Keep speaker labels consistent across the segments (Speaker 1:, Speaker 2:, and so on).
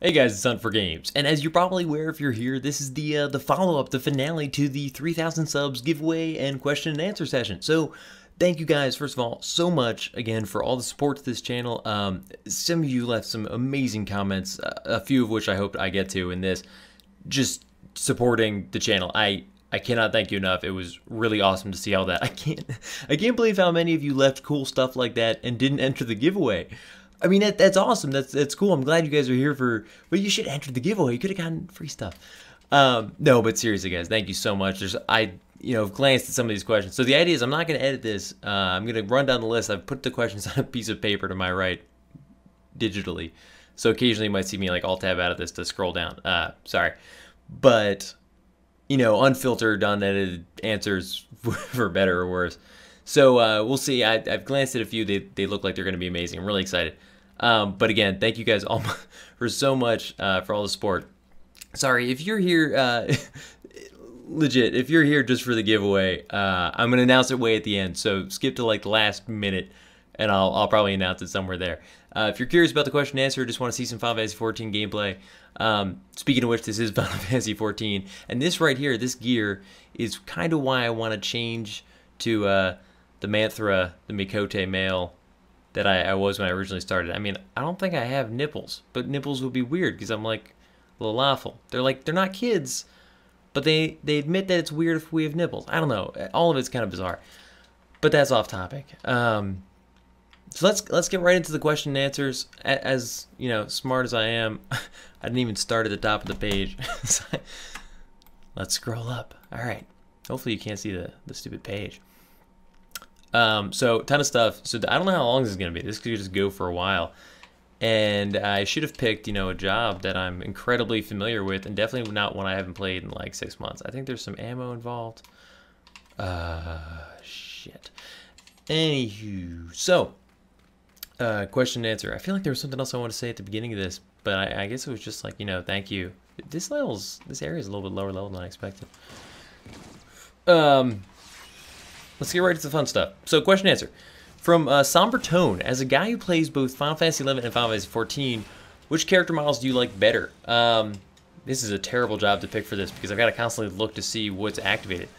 Speaker 1: Hey guys, it's Hunt for Games, and as you're probably aware if you're here, this is the follow-up, the finale to the 3,000 subs giveaway and question and answer session. So, thank you guys, first of all, so much again for all the support to this channel. Some of you left some amazing comments, a few of which I hope I get to in this, just supporting the channel. I cannot thank you enough. It was really awesome to see all that. I can't believe how many of you left cool stuff like that and didn't enter the giveaway. I mean, that's awesome. That's cool. I'm glad you guys are here but you should enter the giveaway. You could have gotten free stuff. No, but seriously, guys, thank you so much. I've glanced at some of these questions. So the idea is I'm not going to edit this. I'm going to run down the list. I've put the questions on a piece of paper to my right digitally. So occasionally you might see me like alt tab out of this to scroll down. Sorry. But, unfiltered, unedited answers for better or worse. So we'll see. I've glanced at a few. They look like they're going to be amazing. I'm really excited. But again, thank you guys all for so much for all the support. Sorry, if you're here, legit, if you're here just for the giveaway, I'm going to announce it way at the end. So skip to like the last minute, and I'll probably announce it somewhere there. If you're curious about the question and answer, just want to see some Final Fantasy 14 gameplay. Speaking of which, this is Final Fantasy 14. And this right here, this gear, is kind of why I want to change to the Manthra, the Mikote male that I was when I originally started. I mean, I don't think I have nipples, but nipples would be weird because I'm like Lalafel. They're not kids, but they admit that it's weird if we have nipples. I don't know. All of it's kind of bizarre, but that's off topic. So let's get right into the question and answers. As smart as I am, I didn't even start at the top of the page. Let's scroll up. All right. Hopefully you can't see the stupid page. So ton of stuff. So I don't know how long this is going to be. This could just go for a while. And I should have picked, a job that I'm incredibly familiar with, and definitely not one I haven't played in like 6 months. I think there's some ammo involved. Shit. Anywho, so question and answer. I feel like there was something else I want to say at the beginning of this, but I guess it was just like, thank you. This area is a little bit lower level than I expected. Let's get right into the fun stuff. So, question and answer. From Somber Tone, as a guy who plays both Final Fantasy 11 and Final Fantasy 14, which character models do you like better? This is a terrible job to pick for this because I've got to constantly look to see what's activated.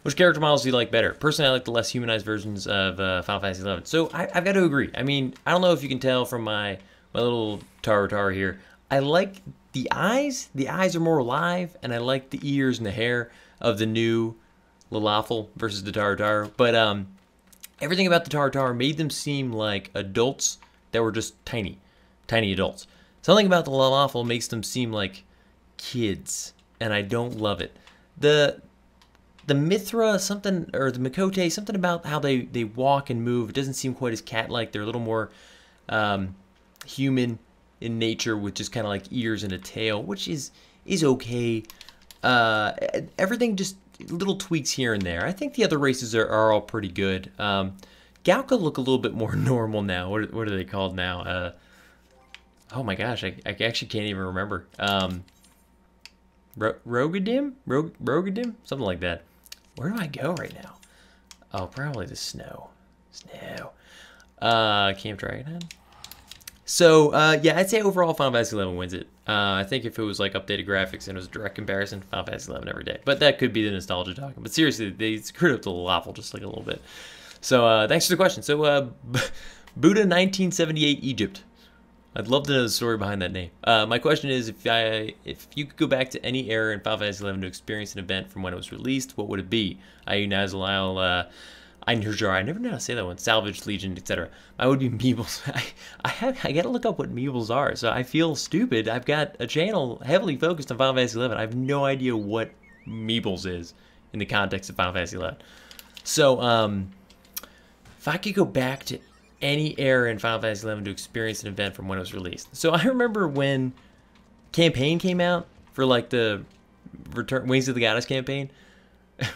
Speaker 1: Which character models do you like better? Personally, I like the less humanized versions of Final Fantasy 11. So, I've got to agree. I mean, I don't know if you can tell from my little Taro here. I like the eyes. The eyes are more alive, and I like the ears and the hair of the new Lalafel versus the Taro. But everything about the Taro made them seem like adults that were just tiny adults. Something about the Lalafel makes them seem like kids, and I don't love it. The Mithra, something, or the Mikote, something about how they walk and move, it doesn't seem quite as cat-like. They're a little more human in nature with just kind of like ears and a tail, which is okay. Everything just little tweaks here and there. I think the other races are all pretty good. Galka look a little bit more normal now. What are they called now? Oh my gosh, I actually can't even remember. Rogadim? Rogadim? Something like that. Where do I go right now? Oh, probably the snow. Camp Dragonhead. So, yeah, I'd say overall Final Fantasy 11 wins it. I think if it was like updated graphics and it was a direct comparison, Final Fantasy 11 every day. But that could be the nostalgia talking. But seriously, they screwed up the Lalafel just like a little bit. So, thanks for the question. So, Buddha 1978 Egypt. I'd love to know the story behind that name. My question is, if you could go back to any era in Final Fantasy 11 to experience an event from when it was released, what would it be? I.e. Nazalile, Einherjar, I never know how to say that one, Salvage, Legion, etc. I would be Meebles. I gotta look up what Meebles are, so I feel stupid. I've got a channel heavily focused on Final Fantasy 11. I have no idea what Meebles is in the context of Final Fantasy 11. So, if I could go back to any era in Final Fantasy 11 to experience an event from when it was released. So I remember when campaign came out for like the Wings of the Goddess campaign,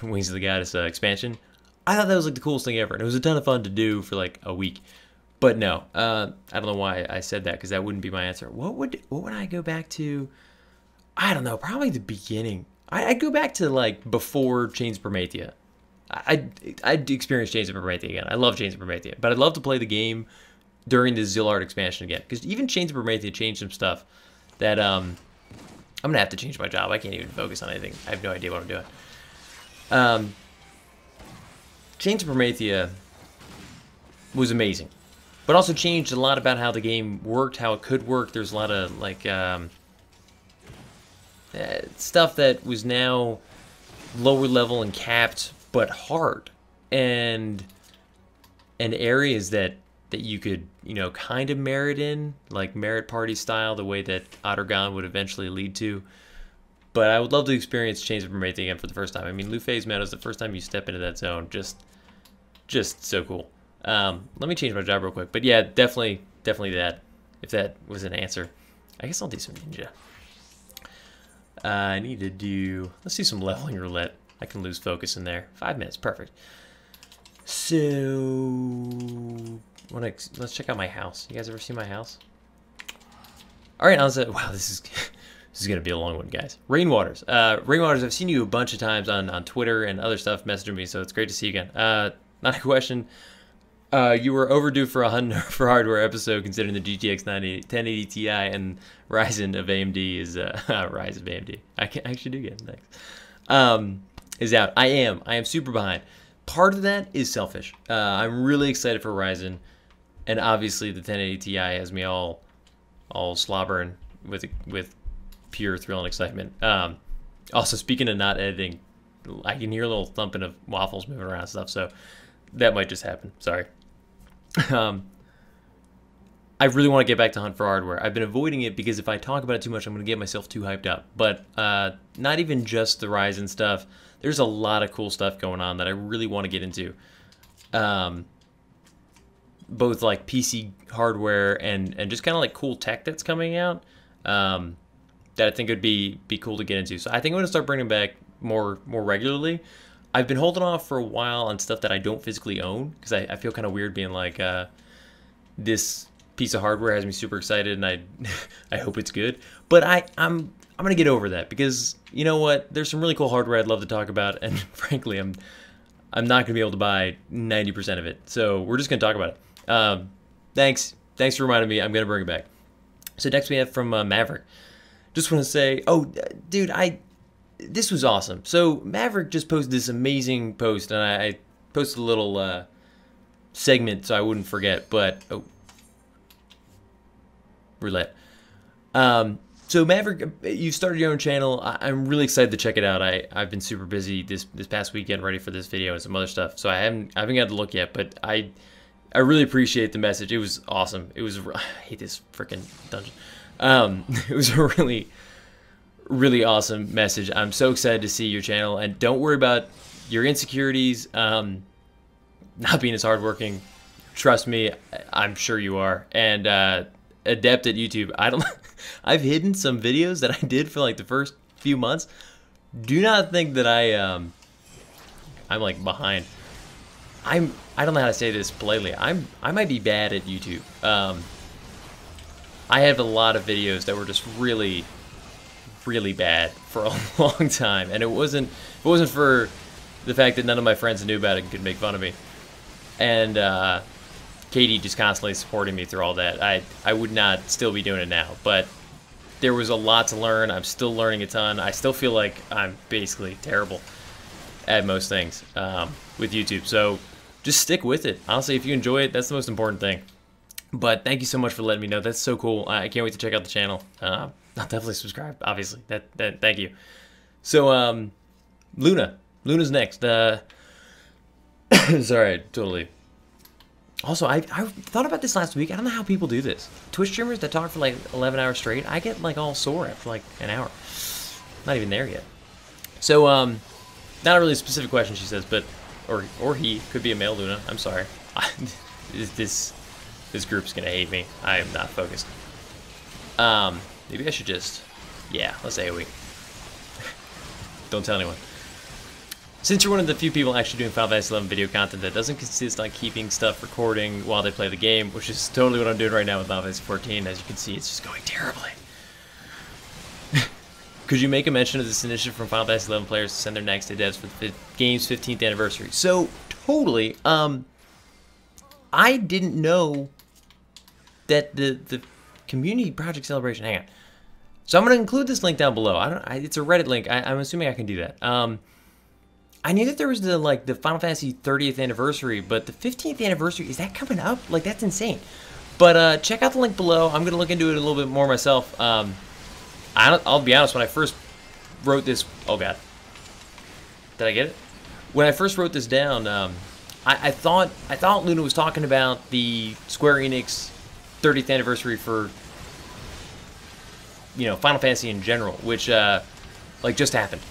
Speaker 1: Wings of the Goddess expansion. I thought that was like the coolest thing ever, and it was a ton of fun to do for like a week. But no, I don't know why I said that because that wouldn't be my answer. What would I go back to? I don't know, probably the beginning. I'd go back to like before Chains of Prometheia. I'd experience Chains of Prometheia again. I love Chains of Prometheia, but I'd love to play the game during the Zillard expansion again, because even Chains of Prometheia changed some stuff that I'm gonna have to change my job. I can't even focus on anything. I have no idea what I'm doing. Chains of Promethea was amazing, but also changed a lot about how the game worked, how it could work. There's a lot of like stuff that was now lower level and capped, but hard, and areas that you could, you know, kind of merit in, like merit party style, the way that Ottergon would eventually lead to. But I would love to experience Chains of Promethea again for the first time. I mean, Lufay's Meadows, the first time you step into that zone, just so cool. Let me change my job real quick. But yeah, definitely that, if that was an answer. I guess I'll do some ninja. I need to do, let's do some leveling roulette. I can lose focus in there. 5 minutes, perfect. So, let's check out my house. You guys ever see my house? All right, wow, this is gonna be a long one, guys. Rainwaters. Rainwaters, I've seen you a bunch of times on Twitter and other stuff messaging me, so it's great to see you again. Not a question. You were overdue for a Huntin for hardware episode, considering the GTX 1080 Ti and Ryzen of AMD is Rise of AMD. I actually do get it. Thanks. Is out. I am super behind. Part of that is selfish. I'm really excited for Ryzen, and obviously the 1080 Ti has me all slobbering with pure thrill and excitement. Also, speaking of not editing, I can hear a little thumping of waffles moving around and stuff, so that might just happen. Sorry. I really want to get back to Hunt for Hardware. I've been avoiding it because if I talk about it too much, I'm going to get myself too hyped up. But not even just the Ryzen stuff. There's a lot of cool stuff going on that I really want to get into. Both like PC hardware and just kind of like cool tech that's coming out that I think would be cool to get into. So I think I'm going to start bringing back more regularly. I've been holding off for a while on stuff that I don't physically own because I feel kind of weird being like, this piece of hardware has me super excited and I hope it's good. But I'm gonna get over that because you know what? There's some really cool hardware I'd love to talk about, and frankly, I'm not gonna be able to buy 90% of it. So we're just gonna talk about it. Thanks for reminding me. I'm gonna bring it back. So next we have from Maverick. Just want to say, oh, dude, this was awesome. So Maverick just posted this amazing post, and I posted a little segment so I wouldn't forget. But roulette. So Maverick, you've started your own channel. I'm really excited to check it out. I've been super busy this past weekend ready for this video and some other stuff, so I haven't got to look yet. But I really appreciate the message. It was awesome. It was, I hate this freaking dungeon. It was a really awesome message. I'm so excited to see your channel, and don't worry about your insecurities not being as hardworking. Trust me, I'm sure you are. And adept at YouTube. I've hidden some videos that I did for like the first few months. Do not think that I'm like behind. I don't know how to say this politely. I might be bad at YouTube. I have a lot of videos that were just really bad for a long time, and it wasn't for the fact that none of my friends knew about it and could make fun of me. And Katie just constantly supporting me through all that. I would not still be doing it now, but there was a lot to learn. I'm still learning a ton. I still feel like I'm basically terrible at most things with YouTube. So just stick with it. Honestly, if you enjoy it, that's the most important thing. But thank you so much for letting me know. That's so cool. I can't wait to check out the channel. I'll definitely subscribe, obviously. Thank you. So, Luna's next. Sorry, totally. Also, I thought about this last week. I don't know how people do this. Twitch streamers that talk for like 11 hours straight, I get like all sore after like an hour. Not even there yet. So, not a really specific question, she says, but, or he, could be a male Luna. I'm sorry. This group's gonna hate me. I am not focused. Maybe I should just, yeah, let's AoE. Don't tell anyone. Since you're one of the few people actually doing Final Fantasy 11 video content that doesn't consist on keeping stuff recording while they play the game, which is totally what I'm doing right now with Final Fantasy 14, as you can see, it's just going terribly. Could you make a mention of this initiative from Final Fantasy 11 players to send their next to devs for the game's 15th anniversary? So, totally. I didn't know that the community project celebration, hang on. So I'm going to include this link down below. It's a Reddit link. I'm assuming I can do that. I knew that there was the Final Fantasy 30th anniversary, but the 15th anniversary, is that coming up? Like, that's insane. But check out the link below. I'm going to look into it a little bit more myself. I'll be honest, when I first wrote this... Oh, God. Did I get it? When I first wrote this down, I thought Luna was talking about the Square Enix 30th anniversary for, you know, Final Fantasy in general, which, like, just happened.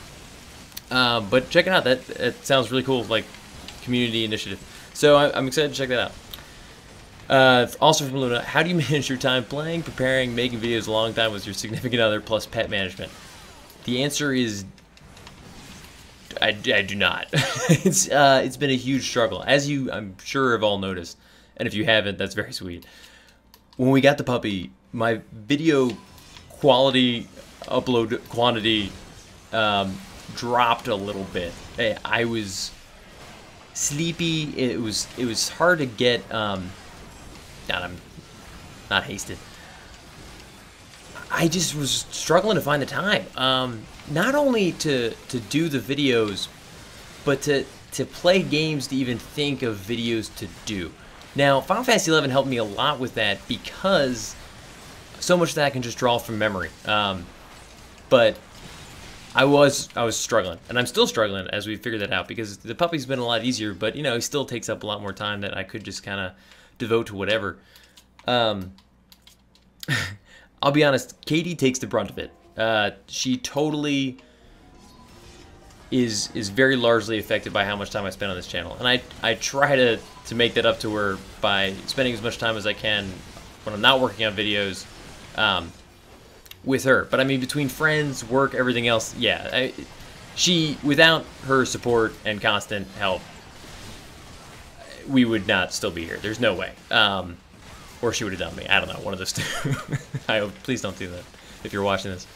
Speaker 1: But check it out. That sounds really cool, like, community initiative. So I'm excited to check that out. Also from Luna, how do you manage your time playing, preparing, making videos a long time with your significant other plus pet management? The answer is I do not. It's been a huge struggle, as you I'm sure have all noticed, and if you haven't, that's very sweet. When we got the puppy, my video quality, upload quantity dropped a little bit. I was sleepy. It was hard to get. God, I'm not hasted. I just was struggling to find the time. Not only to do the videos, but to play games, to even think of videos to do. Now, Final Fantasy XI helped me a lot with that because so much of that I can just draw from memory. But I was struggling, and I'm still struggling as we figure that out, because the puppy's been a lot easier, but you know, he still takes up a lot more time that I could just kind of devote to whatever. I'll be honest, Katie takes the brunt of it. She totally is very largely affected by how much time I spend on this channel, and I try to make that up to her by spending as much time as I can when I'm not working on videos with her. But I mean, between friends, work, everything else, yeah, she, without her support and constant help, we would not still be here. There's no way. Or she would have done me. I don't know. One of those two. I hope, please don't do that if you're watching this.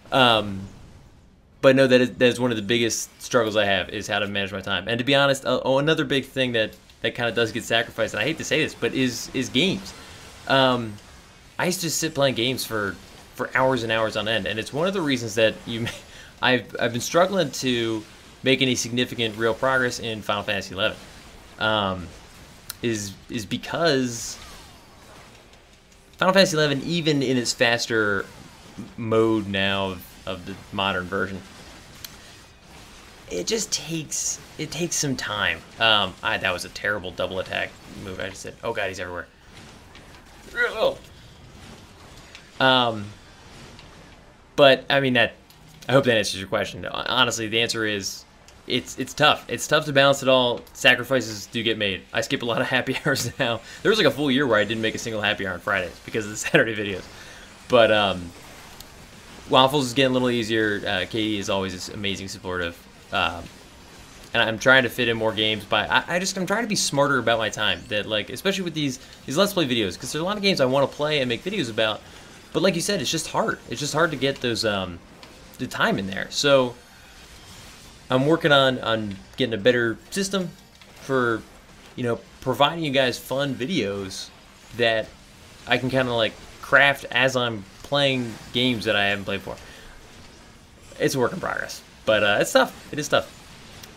Speaker 1: But no, that is one of the biggest struggles I have, is how to manage my time. And to be honest, another big thing that kind of does get sacrificed, and I hate to say this, but is games. I used to sit playing games for hours and hours on end, and it's one of the reasons that I've been struggling to make any significant real progress in Final Fantasy XI. Is because Final Fantasy XI, even in its faster mode now of the modern version, it just takes some time. That was a terrible double attack move. I just said, oh god, he's everywhere. But I mean, I hope that answers your question. Honestly, the answer is it's tough. It's tough to balance it all. Sacrifices do get made. I skip a lot of happy hours now. There was like a full year where I didn't make a single happy hour on Fridays because of the Saturday videos. But Waffles is getting a little easier. Katie is always amazing supportive. And I'm trying to fit in more games, but I'm trying to be smarter about my time. That, like, especially with these Let's Play videos, because there's a lot of games I want to play and make videos about. But like you said, it's just hard. It's just hard to get those the time in there. So I'm working on getting a better system for, you know, providing you guys fun videos that I can kind of like craft as I'm playing games that I haven't played before. It's a work in progress, but it's tough. It is tough.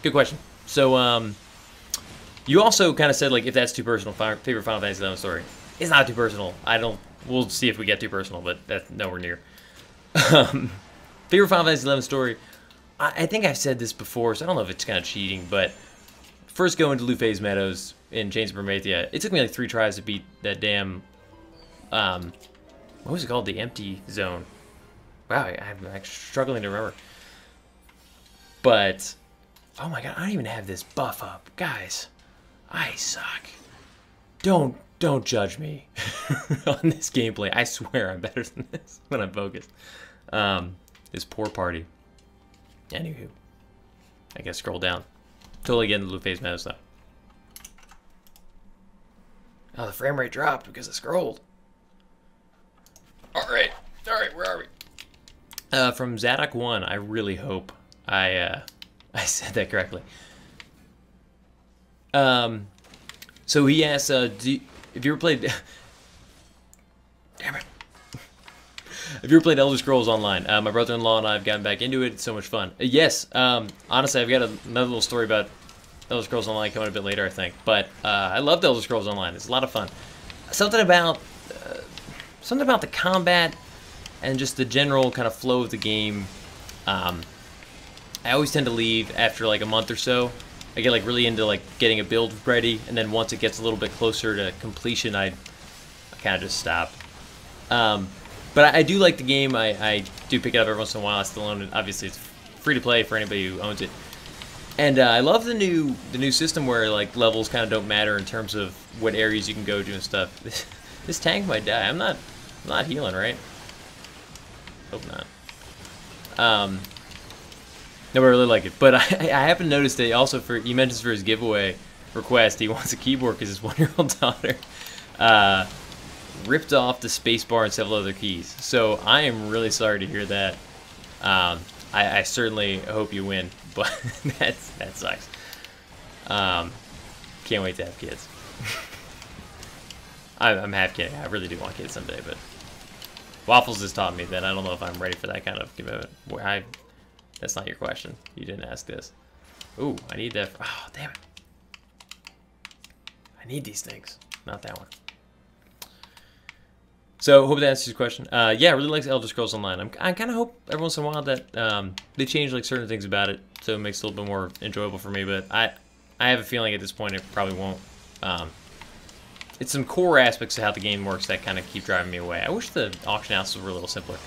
Speaker 1: Good question. So you also kind of said, like, if that's too personal, favorite Final Fantasy XI story. It's not too personal. We'll see if we get too personal, but that's nowhere near. Favorite Final Fantasy XI story. I think I've said this before, so I don't know if it's kind of cheating, but first going to Lufay's Meadows in Chains of Prometheia, it took me like 3 tries to beat that damn, what was it called? The empty zone. Wow, I'm like struggling to remember. But, oh my god, I don't even have this buff up. Guys, I suck. Don't judge me on this gameplay. I swear I'm better than this when I'm focused. This poor party. Anywho, I guess scroll down. Totally getting the Lufay's Meadows though. Oh, the frame rate dropped because I scrolled. Alright, where are we? From Zadok1, I really hope I said that correctly. So he asks, have you ever played... Damn it. Have you ever played Elder Scrolls Online? My brother-in-law and I have gotten back into it. It's so much fun. Yes. Honestly, I've got another little story about Elder Scrolls Online coming a bit later, I think. But I loved Elder Scrolls Online. It's a lot of fun. Something about the combat and just the general kind of flow of the game. I always tend to leave after like a month or so. I get like really into like getting a build ready, and then once it gets a little bit closer to completion, I kind of just stop. But I do like the game. I do pick it up every once in a while. I still own it. Obviously, it's free to play for anybody who owns it. And I love the new system where like levels kind of don't matter in terms of what areas you can go to and stuff. This tank might die. I'm not healing, right? Hope not. No, I really like it. But I happen to notice that also he mentions for his giveaway request he wants a keyboard because his 1-year-old daughter ripped off the spacebar and several other keys. So I am really sorry to hear that. I certainly hope you win, but that sucks. Can't wait to have kids. I'm half kidding. I really do want kids someday, but Waffles has taught me that I don't know if I'm ready for that kind of commitment. That's not your question. You didn't ask this. Ooh, I need that. Oh, damn it. I need these things. Not that one. So, hope that answers your question. Yeah, I really like Elder Scrolls Online. I kind of hope every once in a while that they change like certain things about it so it makes it a little bit more enjoyable for me. But I have a feeling at this point it probably won't. It's some core aspects of how the game works that kind of keep driving me away. I wish the auction houses were a little simpler.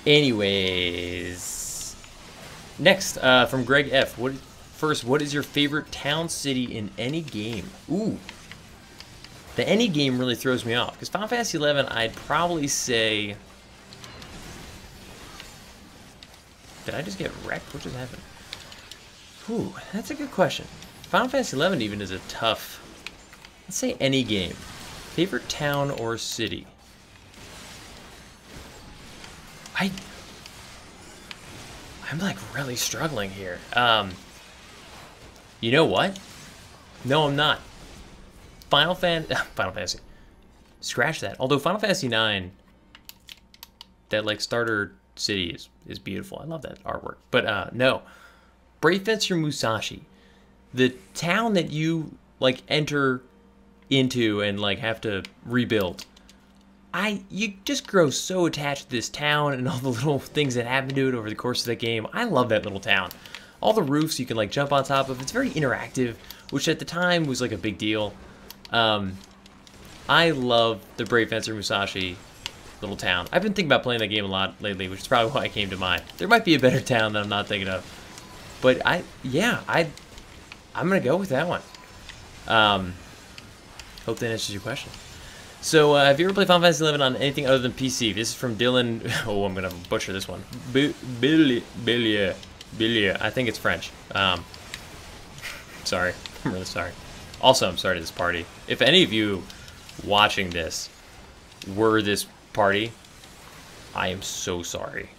Speaker 1: Anyways, next from Greg F. What is your favorite town, city in any game? Ooh, the any game really throws me off because Final Fantasy XI, I'd probably say. Did I just get wrecked? What just happened? Ooh, that's a good question. Final Fantasy XI even is a tough. Let's say any game. Favorite town or city? I'm like really struggling here. You know what? No, I'm not. Final Fantasy. Scratch that. Although Final Fantasy IX, that like starter city is beautiful. I love that artwork. But no. Brave Fencer Musashi. The town that you like enter into and like have to rebuild. You just grow so attached to this town and all the little things that happen to it over the course of the game. I love that little town. All the roofs you can like jump on top of. It's very interactive, which at the time was like a big deal. I love the Brave Fencer Musashi little town. I've been thinking about playing that game a lot lately, which is probably why it came to mind. There might be a better town that I'm not thinking of. But I'm gonna go with that one. Hope that answers your question. So, have you ever played Final Fantasy XI on anything other than PC? This is from Dylan. Oh, I'm gonna butcher this one. Billy. I think it's French. Sorry. I'm really sorry. Also, I'm sorry to this party. If any of you watching this were this party, I am so sorry.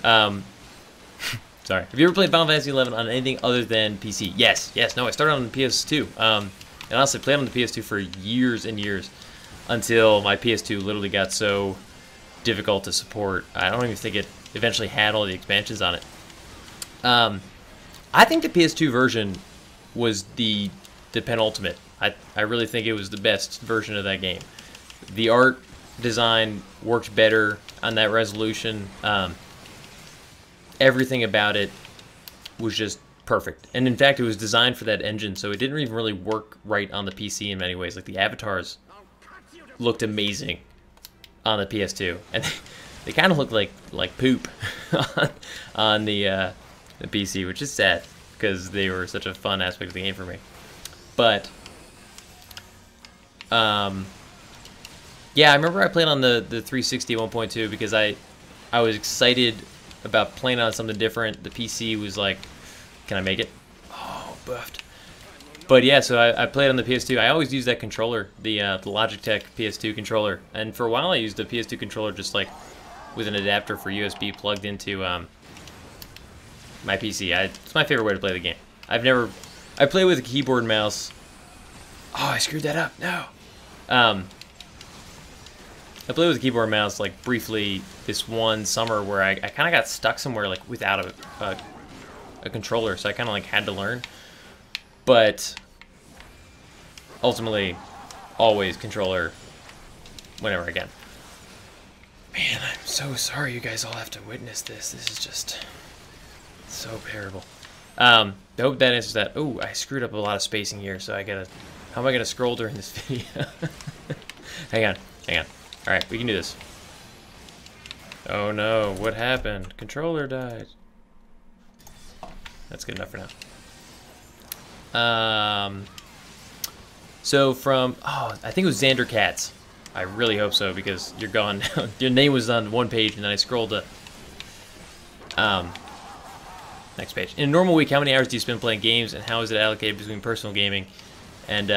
Speaker 1: Sorry. Have you ever played Final Fantasy XI on anything other than PC? Yes. No, I started on the PS2. And honestly, played on the PS2 for years and years until my PS2 literally got so difficult to support. I don't even think it eventually had all the expansions on it. I think the PS2 version was the penultimate. I really think it was the best version of that game. The art design worked better on that resolution. Everything about it was just perfect. And in fact, it was designed for that engine, so it didn't even really work right on the PC in many ways. Like, the avatars looked amazing on the PS2. And they kind of looked like poop on the PC, which is sad, because they were such a fun aspect of the game for me. But, yeah, I remember I played on the 360 1.2 because I was excited about playing on something different. The PC was like, can I make it? Oh, buffed. But yeah, so I played on the PS2. I always used that controller, the Logitech PS2 controller. And for a while I used the PS2 controller just like with an adapter for USB plugged into my PC. It's my favorite way to play the game. I play with a keyboard and mouse. Oh, I screwed that up. No. I played with a keyboard and mouse like briefly this one summer where I kind of got stuck somewhere like without a controller, so I kind of like had to learn. But ultimately, always controller whenever I can. Man, I'm so sorry you guys all have to witness this. This is just so terrible. I hope that answers that. Oh, I screwed up a lot of spacing here, so I gotta... How am I gonna scroll during this video? Hang on. Alright, we can do this. Oh no, what happened? Controller died. That's good enough for now. So from... Oh, I think it was Xander Katz. I really hope so, because you're gone now. Your name was on one page, and then I scrolled to... next page. In a normal week, how many hours do you spend playing games, and how is it allocated between personal gaming and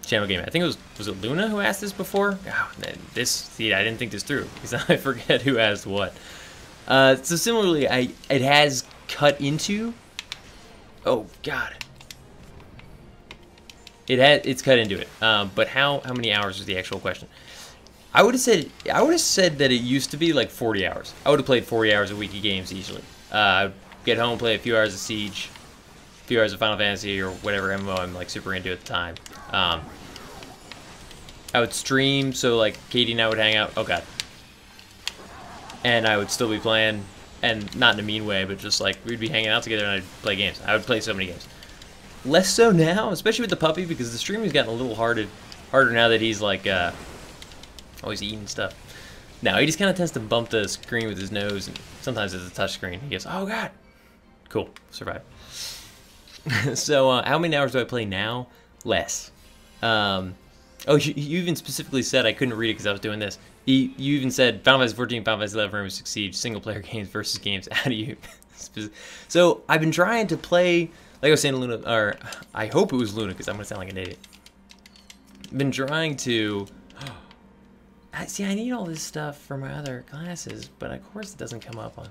Speaker 1: channel gaming? I think it was it Luna who asked this before? Oh, see, I didn't think this through, because I forget who asked what. So similarly, it has cut into... Oh, God. It's cut into it. But how many hours was the actual question? I would have said that it used to be like 40 hours. I would have played 40 hours a week of games easily. I'd get home, play a few hours of Siege, a few hours of Final Fantasy or whatever MMO I'm like super into at the time. I would stream, so like Katie and I would hang out. Oh God. And I would still be playing, and not in a mean way, but just like we'd be hanging out together and I'd play games. I would play so many games. Less so now, especially with the puppy, because the streaming's gotten a little harder now that he's like always eating stuff. Now he just kind of tends to bump the screen with his nose, and sometimes it's a touch screen. He goes, "Oh God, cool, survive." So how many hours do I play now? Less. Oh, you even specifically said I couldn't read it because I was doing this. You even said Final Fantasy 14, Final Fantasy 11, Rainbow Six Siege, single player games versus games. How do you? So I've been trying to play. Like I was saying to Luna, or I hope it was Luna, because I'm going to sound like an idiot. I've been trying to... See, I need all this stuff for my other classes, but of course it doesn't come up on...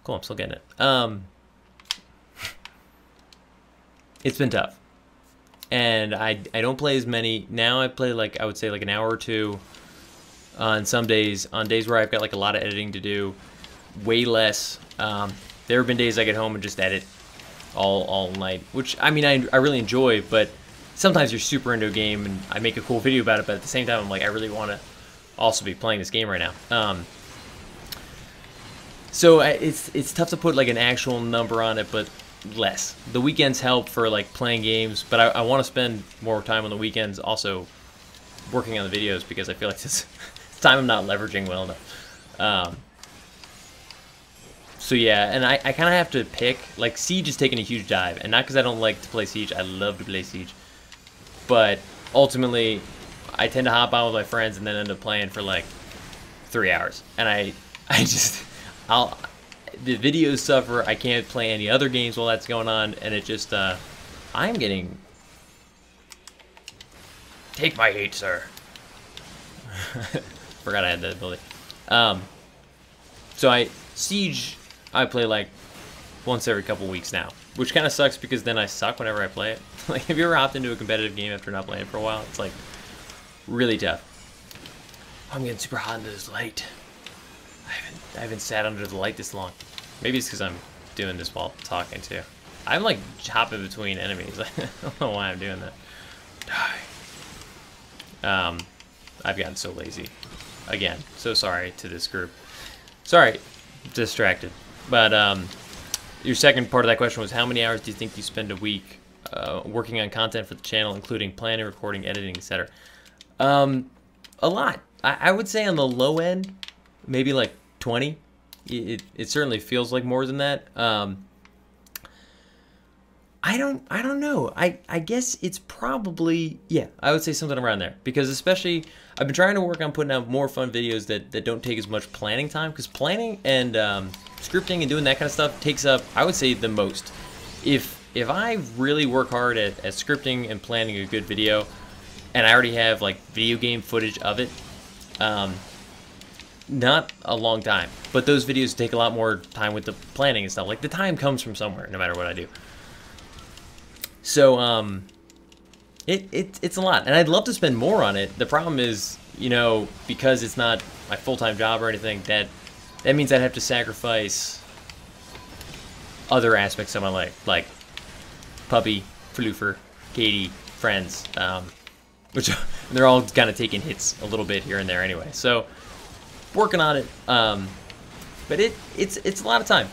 Speaker 1: Cool, I'm still getting it. It's been tough. And I don't play as many... Now I play, like, I would say, like an hour or two on some days. On days where I've got, like, a lot of editing to do. Way less... There have been days I get home and just edit all night, which, I mean, I really enjoy, but sometimes you're super into a game and I make a cool video about it, but at the same time, I'm like, I really want to also be playing this game right now. So it's tough to put, like, an actual number on it, but less. The weekends help for, like, playing games, but I want to spend more time on the weekends also working on the videos, because I feel like this time I'm not leveraging well enough. So yeah, and I kind of have to pick, like, Siege is taking a huge dive, and not because I don't like to play Siege, I love to play Siege, but ultimately, I tend to hop on with my friends and then end up playing for, like, 3 hours, and the videos suffer, I can't play any other games while that's going on, and it just, I'm getting, take my hate, sir. Forgot I had that ability. So Siege... I play like once every couple weeks now, which kind of sucks because then I suck whenever I play it. Like, have you ever hopped into a competitive game after not playing for a while? It's like really tough. I'm getting super hot under this light. I haven't sat under the light this long. Maybe it's because I'm doing this while talking too. I'm like hopping between enemies. I don't know why I'm doing that. Die. I've gotten so lazy. Again, so sorry to this group. Sorry, distracted. But your second part of that question was, how many hours do you think you spend a week working on content for the channel, including planning, recording, editing, etc.? A lot. I would say on the low end, maybe like 20. It certainly feels like more than that. I don't know. I guess it's probably, yeah, I would say something around there, because especially I've been trying to work on putting out more fun videos that don't take as much planning time, because planning and scripting and doing that kind of stuff takes up, I would say, the most. If I really work hard at scripting and planning a good video, and I already have like video game footage of it, not a long time, but those videos take a lot more time with the planning and stuff. Like, the time comes from somewhere, no matter what I do. So, It's a lot, and I'd love to spend more on it. The problem is, you know, because it's not my full-time job or anything, that means I'd have to sacrifice other aspects of my life, like puppy, floofer, Katie, friends, which they're all kind of taking hits a little bit here and there anyway. So working on it, but it's a lot of time.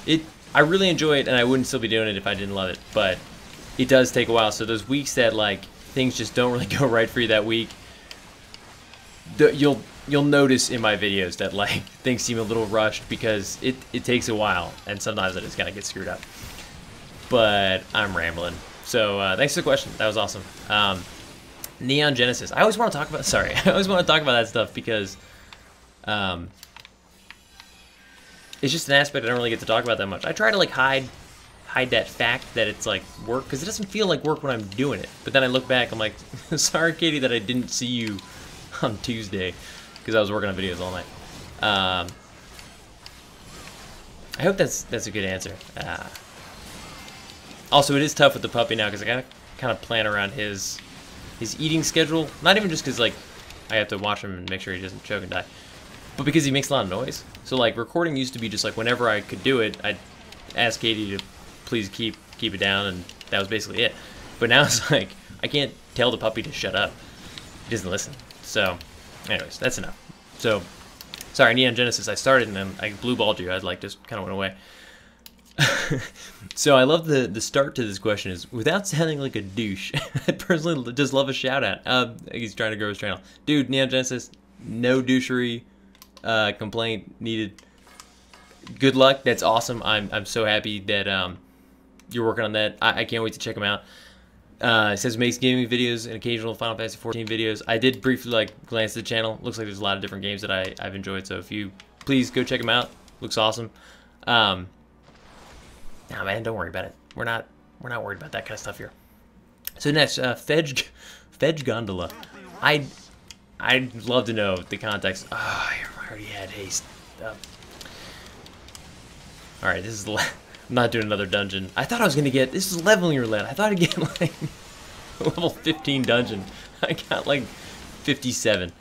Speaker 1: I really enjoy it, and I wouldn't still be doing it if I didn't love it. But it does take a while. So those weeks that like things just don't really go right for you that week, you'll notice in my videos that like things seem a little rushed because it takes a while, and sometimes I just kind of get screwed up. But I'm rambling. So thanks for the question. That was awesome. Neon Genesis. I always want to talk about. Sorry, I always want to talk about that stuff because it's just an aspect I don't really get to talk about that much. I try to like hide that fact that it's like work, because it doesn't feel like work when I'm doing it. But then I look back, I'm like, sorry, Katie, that I didn't see you on Tuesday because I was working on videos all night. I hope that's a good answer. Also, it is tough with the puppy now because I gotta kind of plan around his eating schedule. Not even just because like I have to watch him and make sure he doesn't choke and die, but because he makes a lot of noise. So like recording used to be just like whenever I could do it, I'd ask Katie to please keep it down, and that was basically it. But now it's like I can't tell the puppy to shut up. He doesn't listen. So anyways, that's enough. So sorry, Neon Genesis, I started and then I blue balled you. I'd like just kind of went away. So I love the start to this question is, without sounding like a douche, I personally just love a shout out. He's trying to grow his channel. Dude, Neon Genesis, no douchery complaint needed. Good luck. That's awesome. I'm so happy that you're working on that. I can't wait to check him out. It says makes gaming videos and occasional Final Fantasy 14 videos. I did briefly like glance at the channel. Looks like there's a lot of different games that I've enjoyed. So if you please go check him out. Looks awesome. Nah, man, don't worry about it. We're not worried about that kind of stuff here. So next, Fedge Gondola. I'd love to know the context. Oh, I already had haste. All right, this is I'm not doing another dungeon. I thought I was gonna get. This is leveling roulette. I thought I'd get like a level 15 dungeon. I got like 57.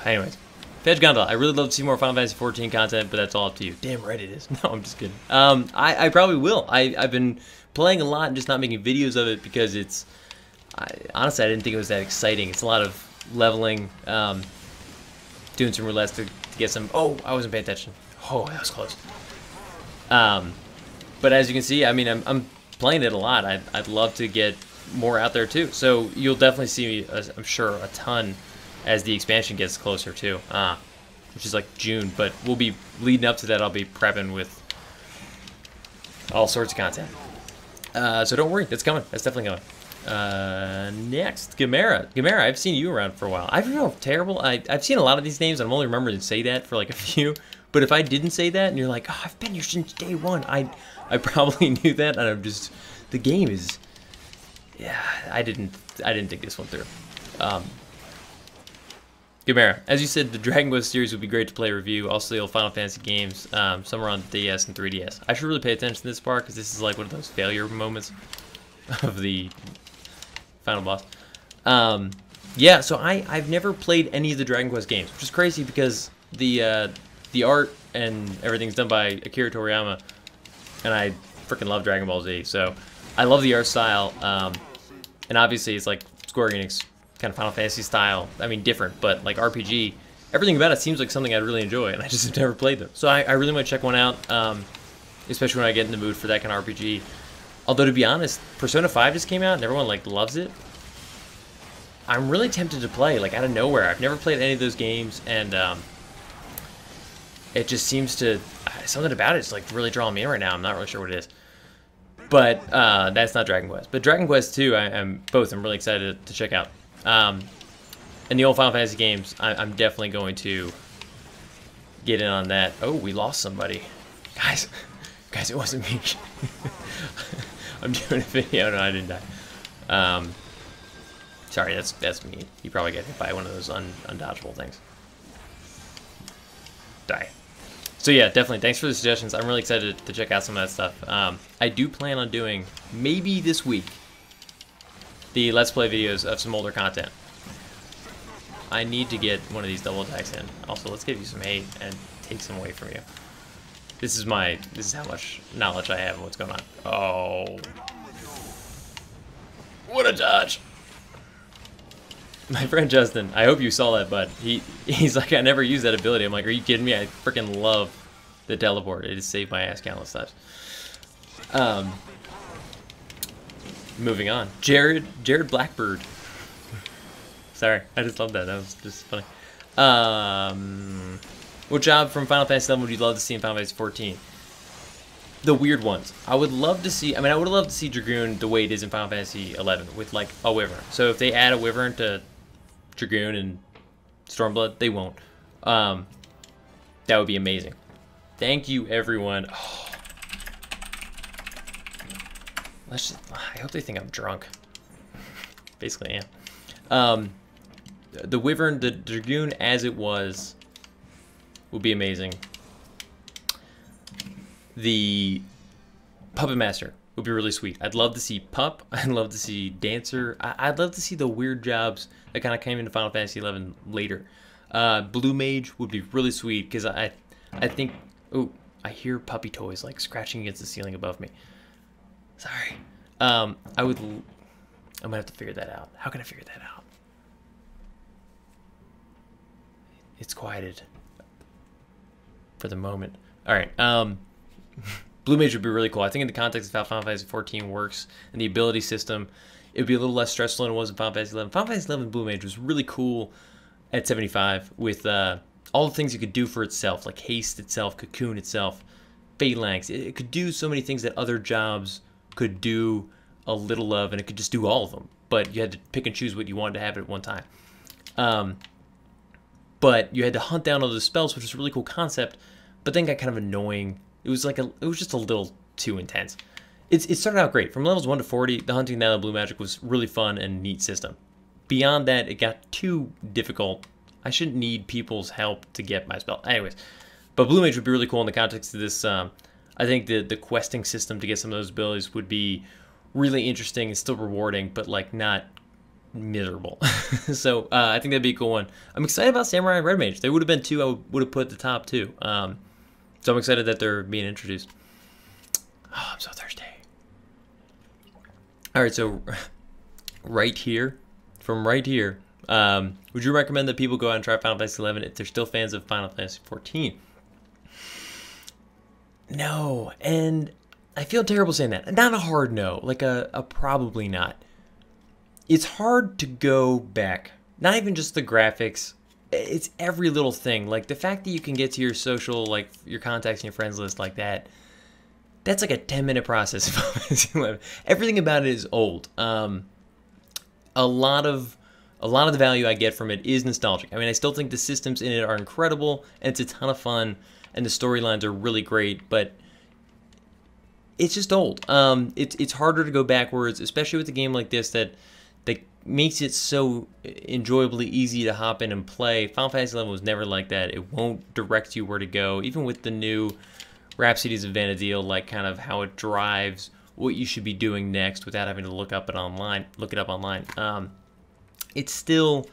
Speaker 1: Anyways. Fedge Gondola. I really love to see more Final Fantasy 14 content, but that's all up to you. Damn right it is. No, I'm just kidding. I probably will. I've been playing a lot and just not making videos of it because it's... honestly, I didn't think it was that exciting. It's a lot of leveling, doing some roulettes to get some... Oh, I wasn't paying attention. Oh, that was close. But as you can see, I mean, I'm playing it a lot. I'd love to get more out there too. So you'll definitely see, I'm sure, a ton as the expansion gets closer too, which is like June, but we'll be leading up to that. I'll be prepping with all sorts of content, so don't worry, that's coming. That's definitely coming. Next, Gamera, I've seen you around for a while. I don't know, terrible. I've seen a lot of these names. I'm only remembering to say that for like a few, but if I didn't say that and you're like, oh, I've been here since day one, I probably knew that, and I'm just, the game is, yeah, I didn't think this one through. Gamera, as you said, the Dragon Quest series would be great to play review. Also, the old Final Fantasy games, some are on DS and 3DS. I should really pay attention to this part because this is like one of those failure moments of the final boss. Yeah, so I've never played any of the Dragon Quest games, which is crazy because the art and everything's done by Akira Toriyama, and I freaking love Dragon Ball Z. So I love the art style, and obviously it's like Square Enix kind of Final Fantasy style. I mean, different, but like RPG. Everything about it seems like something I'd really enjoy, and I just have never played them. So I really might check one out, especially when I get in the mood for that kind of RPG. Although, to be honest, Persona 5 just came out, and everyone like loves it. I'm really tempted to play, like out of nowhere. I've never played any of those games, and it just seems to, something about it's like really drawing me in right now. I'm not really sure what it is. But that's not Dragon Quest. But Dragon Quest 2, I'm really excited to check out. And the old Final Fantasy games, I'm definitely going to get in on that. Oh, we lost somebody. Guys, it wasn't me. I'm doing a video. No, I didn't die. Sorry, that's me. You probably get hit by one of those undodgeable things. Die. So yeah, definitely. Thanks for the suggestions. I'm really excited to check out some of that stuff. I do plan on doing, maybe this week, the Let's Play videos of some older content. I need to get one of these double attacks in. Also, let's give you some hate and take some away from you. This is how much knowledge I have of what's going on. Oh. What a dodge. My friend Justin, I hope you saw that, bud. He's like, I never used that ability. I'm like, are you kidding me? I freaking love the teleport. It has saved my ass countless times. Moving on. Jared Blackbird. Sorry, I just love that. That was just funny. What job from Final Fantasy 11 would you love to see in Final Fantasy 14? The weird ones. I would love to see. I mean, I would love to see Dragoon the way it is in Final Fantasy 11 with like a wyvern. So if they add a wyvern to Dragoon and Stormblood, they won't. That would be amazing. Thank you, everyone. Oh. I hope they think I'm drunk. Basically, I am. The wyvern, the Dragoon as it was, would be amazing. The Puppet Master would be really sweet. I'd love to see Pup. I'd love to see Dancer. I'd love to see the weird jobs that kind of came into Final Fantasy 11 later. Blue Mage would be really sweet because I think. Oh, I hear puppy toys like scratching against the ceiling above me. Sorry. I'm gonna have to figure that out. How can I figure that out? It's quieted for the moment. All right. Blue Mage would be really cool. I think in the context of how Final Fantasy 14 works and the ability system, it would be a little less stressful than it was in Final Fantasy 11. Final Fantasy 11 Blue Mage was really cool at 75 with all the things it could do for itself, like haste itself, cocoon itself, phalanx. It could do so many things that other jobs could do a little of, and it could just do all of them. But you had to pick and choose what you wanted to have at one time. But you had to hunt down all those spells, which was a really cool concept, but then got kind of annoying. It was just a little too intense. It started out great. From levels 1 to 40, the hunting down the blue magic was really fun and neat system. Beyond that, it got too difficult. I shouldn't need people's help to get my spell. Anyways, but Blue Mage would be really cool in the context of this. I think the questing system to get some of those abilities would be really interesting and still rewarding, but like not miserable. So I think that'd be a cool one. I'm excited about Samurai and Red Mage. They would have been two I would have put at the top too. So I'm excited that they're being introduced. Oh, I'm so thirsty. All right, so right here, from right here, would you recommend that people go out and try Final Fantasy 11 if they're still fans of Final Fantasy 14? No, and I feel terrible saying that. Not a hard no, like a probably not. It's hard to go back. Not even just the graphics. It's every little thing. Like the fact that you can get to your social, like your contacts and your friends list like that. That's like a 10-minute process. Everything about it is old. A lot of the value I get from it is nostalgic. I mean, I still think the systems in it are incredible, and it's a ton of fun, and the storylines are really great, but it's just old. It's harder to go backwards, especially with a game like this that makes it so enjoyably easy to hop in and play. Final Fantasy 11 was never like that. It won't direct you where to go, even with the new Rhapsodies of Vana'diel, like kind of how it drives what you should be doing next without having to look it up online. It's still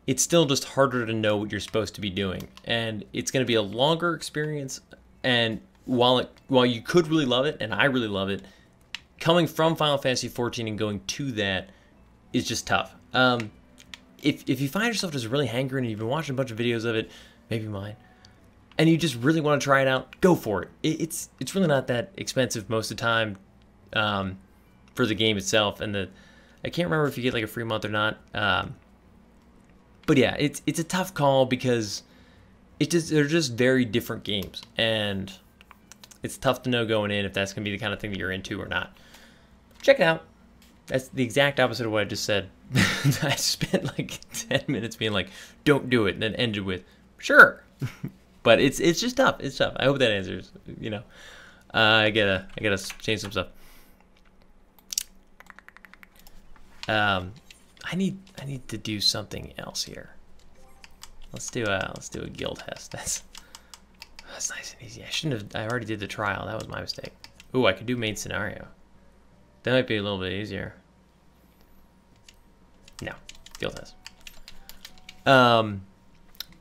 Speaker 1: just harder to know what you're supposed to be doing, and it's going to be a longer experience. And while you could really love it, and I really love it, coming from Final Fantasy 14 and going to that is just tough. If you find yourself just really hankering and you've been watching a bunch of videos of it, maybe mine, and you just really want to try it out, go for it. It's really not that expensive most of the time for the game itself, and I can't remember if you get like a free month or not. But yeah, it's a tough call because they're just very different games, and it's tough to know going in if that's gonna be the kind of thing that you're into or not. Check it out. That's the exact opposite of what I just said. I spent like 10 minutes being like, "Don't do it," and then ended with, "Sure." But it's just tough. It's tough. I hope that answers. You know, I gotta change some stuff. I need to do something else here. Let's do a guild test. That's nice and easy. I already did the trial. That was my mistake. Ooh, I could do main scenario. That might be a little bit easier. No. Guild has.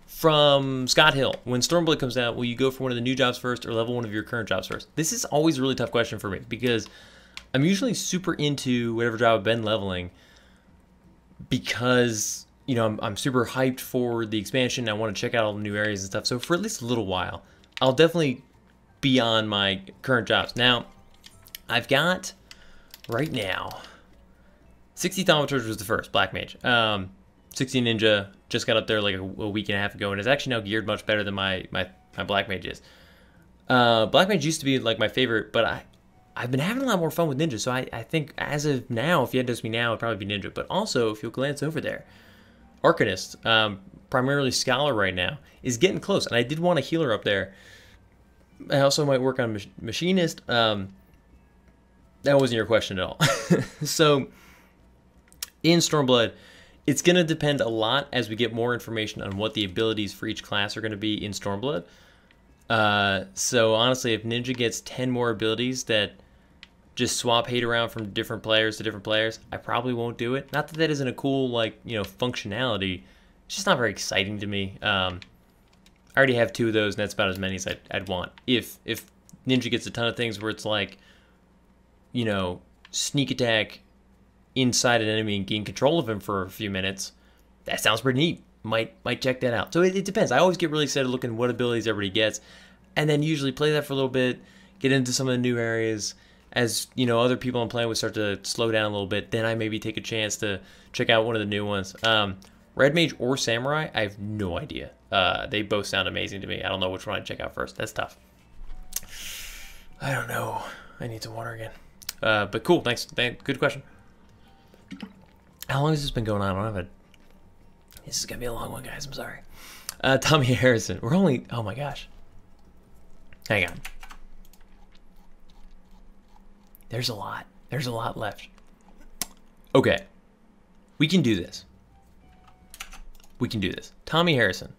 Speaker 1: From Scott Hill, when Stormblood comes out, will you go for one of the new jobs first or level one of your current jobs first? This is always a really tough question for me because I'm usually super into whatever job I've been leveling because, you know, I'm super hyped for the expansion. I want to check out all the new areas and stuff. So for at least a little while, I'll definitely be on my current jobs. Now, I've got, right now, 60 Thaumaturge was the first, Black Mage. 60 Ninja just got up there like a week and a half ago, and it's actually now geared much better than my Black Mage is. Black Mage used to be like my favorite, but I've been having a lot more fun with Ninja, so I think as of now, if you had to ask me now, it'd probably be Ninja. But also, if you'll glance over there, Arcanist, primarily Scholar right now, is getting close, and I did want a healer up there. I also might work on Machinist. That wasn't your question at all. So, in Stormblood, it's going to depend a lot as we get more information on what the abilities for each class are going to be in Stormblood. So honestly, if Ninja gets 10 more abilities that just swap hate around from different players to different players, I probably won't do it. Not that that isn't a cool, like, you know, functionality. It's just not very exciting to me. I already have 2 of those, and that's about as many as I'd want. If Ninja gets a ton of things where it's like, you know, sneak attack inside an enemy and gain control of him for a few minutes, that sounds pretty neat. Might check that out. So it depends. I always get really excited looking at what abilities everybody gets, and then usually play that for a little bit, get into some of the new areas. As you know, other people I'm playing with start to slow down a little bit, then I maybe take a chance to check out one of the new ones. Red Mage or Samurai, I have no idea. They both sound amazing to me. I don't know which one I'd check out first. That's tough. I don't know. I need some water again. But cool. Thanks. Good question. How long has this been going on? I don't have a... This is going to be a long one, guys. I'm sorry. Tommy Harrison. We're only... Oh, my gosh. Hang on. There's a lot. There's a lot left. Okay. We can do this. We can do this. Tommy Harrison.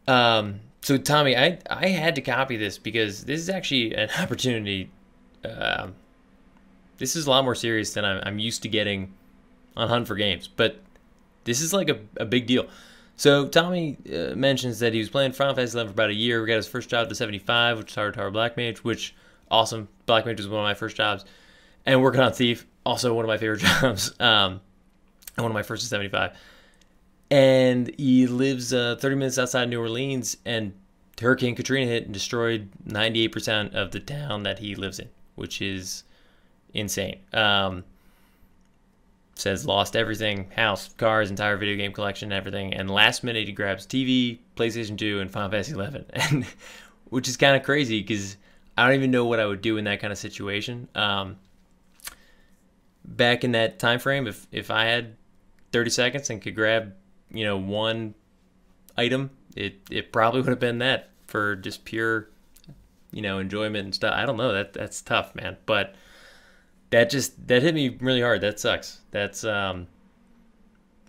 Speaker 1: So, Tommy, I had to copy this because this is actually an opportunity... This is a lot more serious than I'm used to getting on Hunt for Games, but this is like a big deal. So Tommy mentions that he was playing Final Fantasy XI for about a year. We got his first job to 75, which is Hard Tower Black Mage, which, awesome. Black Mage was one of my first jobs. And working on Thief, also one of my favorite jobs, and one of my first to 75. And he lives 30 minutes outside New Orleans, and Hurricane Katrina hit and destroyed 98% of the town that he lives in, which is... insane. Says lost everything, house, cars, entire video game collection, everything, and last minute he grabs TV, PlayStation 2, and Final Fantasy 11, and which is kind of crazy because I don't even know what I would do in that kind of situation. Back in that time frame, if I had 30 seconds and could grab, you know, one item, it probably would have been that for just pure, you know, enjoyment and stuff. I don't know. That's tough, man, but. That hit me really hard. That sucks. That's you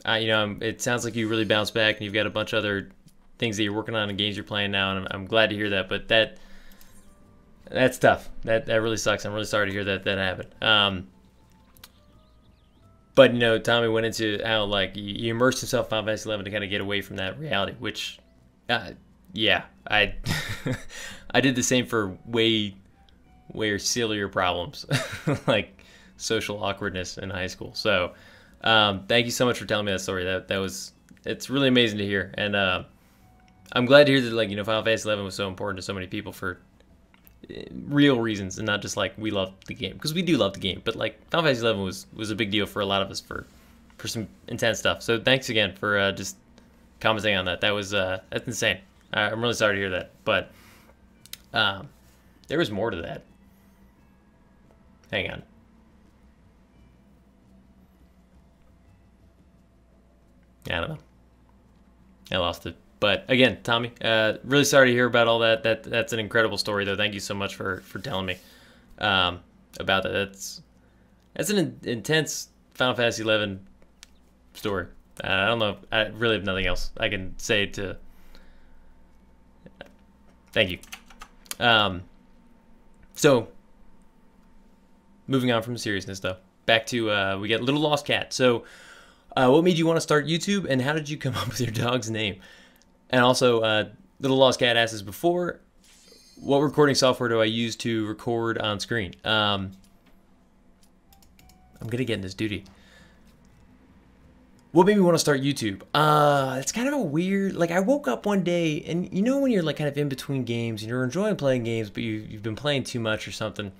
Speaker 1: know, it sounds like you really bounced back and you've got a bunch of other things that you're working on and games you're playing now, and I'm glad to hear that. But that's tough. That really sucks. I'm really sorry to hear that happened. But you know, Tommy went into how like he immersed himself in Final Fantasy 11 to kind of get away from that reality. Which, yeah, I I did the same for way sillier problems like social awkwardness in high school. So thank you so much for telling me that story. It's really amazing to hear, and I'm glad to hear that, like, you know, Final Fantasy 11 was so important to so many people for real reasons and not just like we love the game, because we do love the game, but like Final Fantasy 11 was a big deal for a lot of us for some intense stuff. So thanks again for just commenting on that. That's insane. I'm really sorry to hear that, but there was more to that. Hang on. I don't know. I lost it. But again, Tommy, really sorry to hear about all that. That's an incredible story, though. Thank you so much for telling me about that. That's an intense Final Fantasy 11 story. I don't know. I really have nothing else I can say to... Thank you. So... Moving on from the seriousness, though. back to, we got Little Lost Cat. So, what made you want to start YouTube, and how did you come up with your dog's name? And also, Little Lost Cat asked this before, what recording software do I use to record on screen? I'm gonna get in this duty. What made me want to start YouTube? It's kind of a weird, like, I woke up one day, and you know when you're like kind of in between games and you're enjoying playing games, but you've been playing too much or something.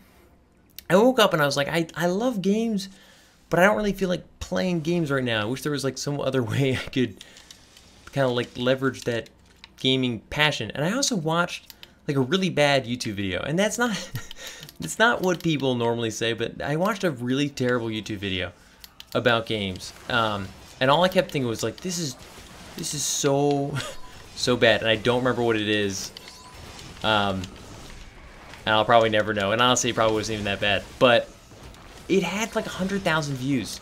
Speaker 1: I woke up and I was like, I love games, but I don't really feel like playing games right now. I wish there was like some other way I could kind of like leverage that gaming passion. And I also watched like a really bad YouTube video, and that's not it's not what people normally say, but I watched a really terrible YouTube video about games. And all I kept thinking was like, this is so bad, and I don't remember what it is. And I'll probably never know. And honestly, it probably wasn't even that bad. But it had like 100,000 views,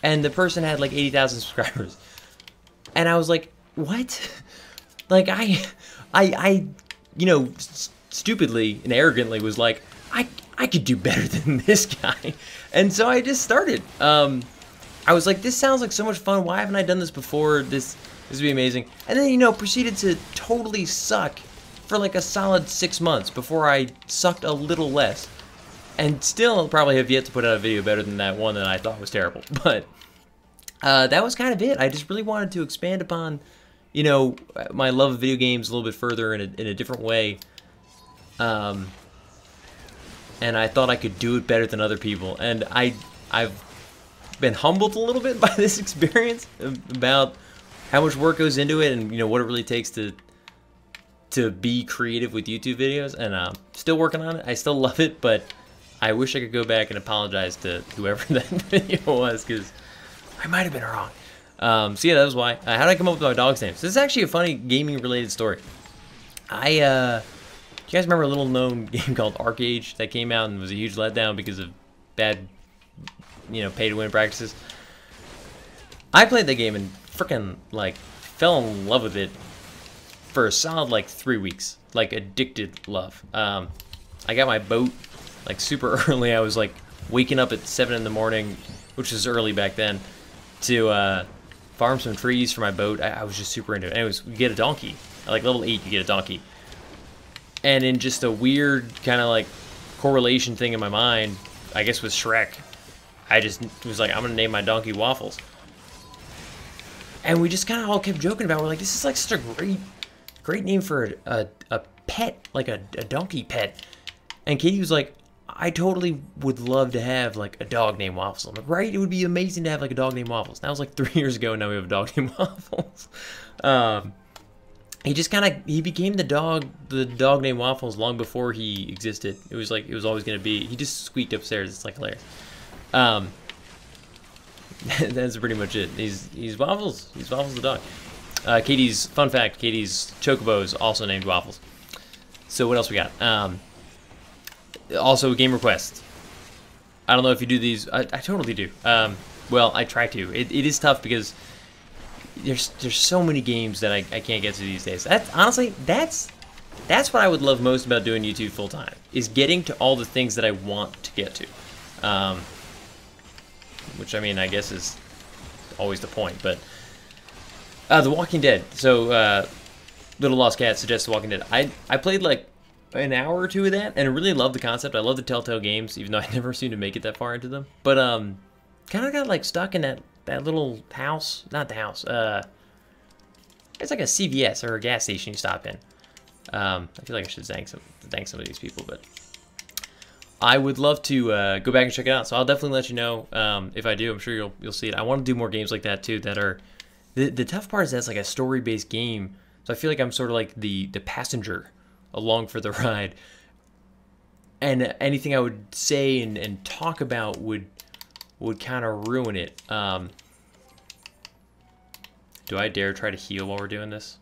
Speaker 1: and the person had like 80,000 subscribers. And I was like, what? Like I you know, stupidly and arrogantly was like, I could do better than this guy. And so I just started. I was like, this sounds like so much fun. Why haven't I done this before? This would be amazing. And then, you know, proceeded to totally suck for like a solid 6 months before I sucked a little less. And still probably have yet to put out a video better than that one that I thought was terrible. But that was kind of it. I just really wanted to expand upon, you know, my love of video games a little bit further in a different way. And I thought I could do it better than other people. And I've been humbled a little bit by this experience about how much work goes into it, and you know what it really takes to be creative with YouTube videos. And still working on it. I still love it, but I wish I could go back and apologize to whoever that video was, because I might have been wrong. So yeah, that was why. How did I come up with my dog's name? So this is actually a funny gaming related story. Do you guys remember a little known game called Arcade that came out and was a huge letdown because of bad, you know, pay to win practices? I played that game and freaking like fell in love with it for a solid like 3 weeks, like addicted love. I got my boat like super early. I was like waking up at 7 in the morning, which was early back then, to farm some trees for my boat. I was just super into it. Anyways, you get a donkey. At like level 8, you get a donkey. And in just a weird kind of like correlation thing in my mind, I guess with Shrek, I just was like, I'm gonna name my donkey Waffles. And we just kind of all kept joking about it. We're like, this is like such a great name for a pet, like a donkey pet. And Katie was like, I totally would love to have like a dog named Waffles. I'm like, right? It would be amazing to have like a dog named Waffles. That was like 3 years ago, and now we have a dog named Waffles. He just kind of, he became the dog named Waffles long before he existed. It was like, it was always going to be, he just squeaked upstairs. It's like hilarious. That's pretty much it. He's Waffles. He's Waffles the dog. Katie's, fun fact, Katie's Chocobo is also named Waffles. So what else we got? Also game request. I don't know if you do these. I totally do. Well, I try to. It is tough because there's so many games that I can't get to these days. Honestly, that's what I would love most about doing YouTube full time, is getting to all the things that I want to get to. Which, I mean, I guess is always the point. But The Walking Dead. So Little Lost Cat suggests The Walking Dead. I played like an hour or two of that, and I really love the concept. I love the Telltale games, even though I never seem to make it that far into them. But kind of got like stuck in that little house. Not the house. It's like a CVS or a gas station you stop in. I feel like I should thank some of these people, but I would love to go back and check it out. So I'll definitely let you know if I do. I'm sure you'll see it. I want to do more games like that too. That are the tough part is that's like a story-based game. So I feel like I'm sort of like the passenger along for the ride, and anything I would say and talk about would kind of ruin it. Do I dare try to heal while we're doing this?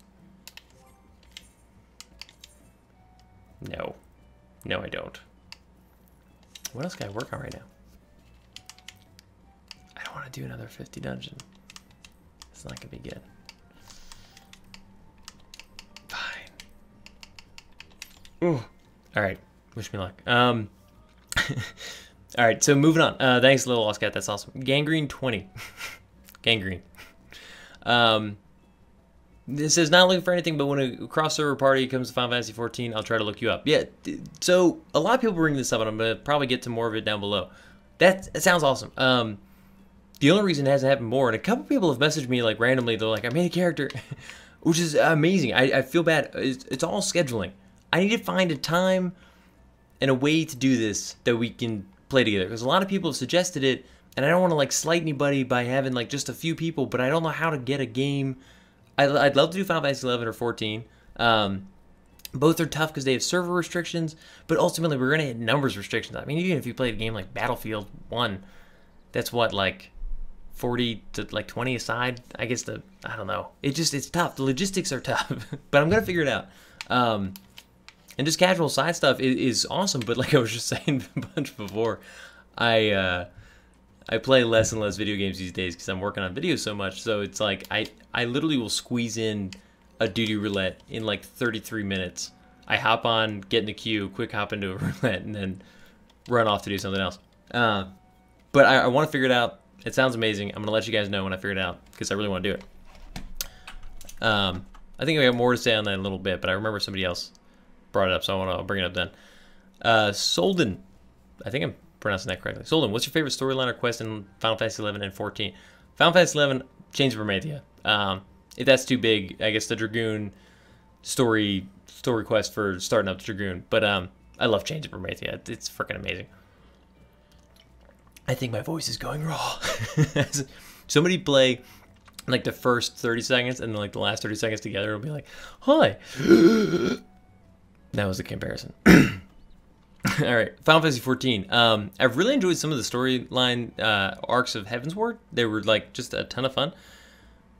Speaker 1: No, I don't. What else can I work on right now? I don't want to do another 50 dungeon. It's not gonna be good. Fine. Ooh. All right. Wish me luck. All right, so moving on. Thanks, Little Lost Cat. That's awesome. Gangrene 20. Gangrene. This says, not looking for anything, but when a cross-server party comes to Final Fantasy 14, I'll try to look you up. Yeah, so a lot of people bring this up, and I'm going to probably get to more of it down below. That sounds awesome. The only reason it hasn't happened more, and a couple people have messaged me like randomly, they're like, I made a character, which is amazing. I feel bad. It's all scheduling. I need to find a time and a way to do this that we can play together, because a lot of people have suggested it, and I don't want to like slight anybody by having like just a few people, but I don't know how to get a game. I'd love to do Final Fantasy 11 or 14. Both are tough because they have server restrictions, but ultimately we're going to hit numbers restrictions. I mean, even if you played a game like Battlefield 1, that's what, like 40 to like 20 aside. I guess I don't know. It's tough. The logistics are tough, but I'm going to figure it out. And just casual side stuff is awesome, but like I was just saying a bunch before, I play less and less video games these days because I'm working on videos so much. So it's like I literally will squeeze in a duty roulette in like 33 minutes. I hop on, get in the queue, quick hop into a roulette, and then run off to do something else. But I want to figure it out. It sounds amazing. I'm going to let you guys know when I figure it out because I really want to do it. I think I have more to say on that in a little bit, but I remember somebody else brought it up, so I want to bring it up then. Solden, I think I'm pronouncing that correctly. Solden, what's your favorite storyline or quest in Final Fantasy 11 and 14? Final Fantasy 11, Chains of Prometheia. If that's too big, I guess the Dragoon story quest for starting up the Dragoon. But I love Chains of Prometheia. It's freaking amazing. I think my voice is going raw. Somebody play like the first 30 seconds and then like the last 30 seconds together, it'll be like, hi. That was the comparison. All right, Final Fantasy 14. I've really enjoyed some of the storyline arcs of Heavensward. They were like just a ton of fun,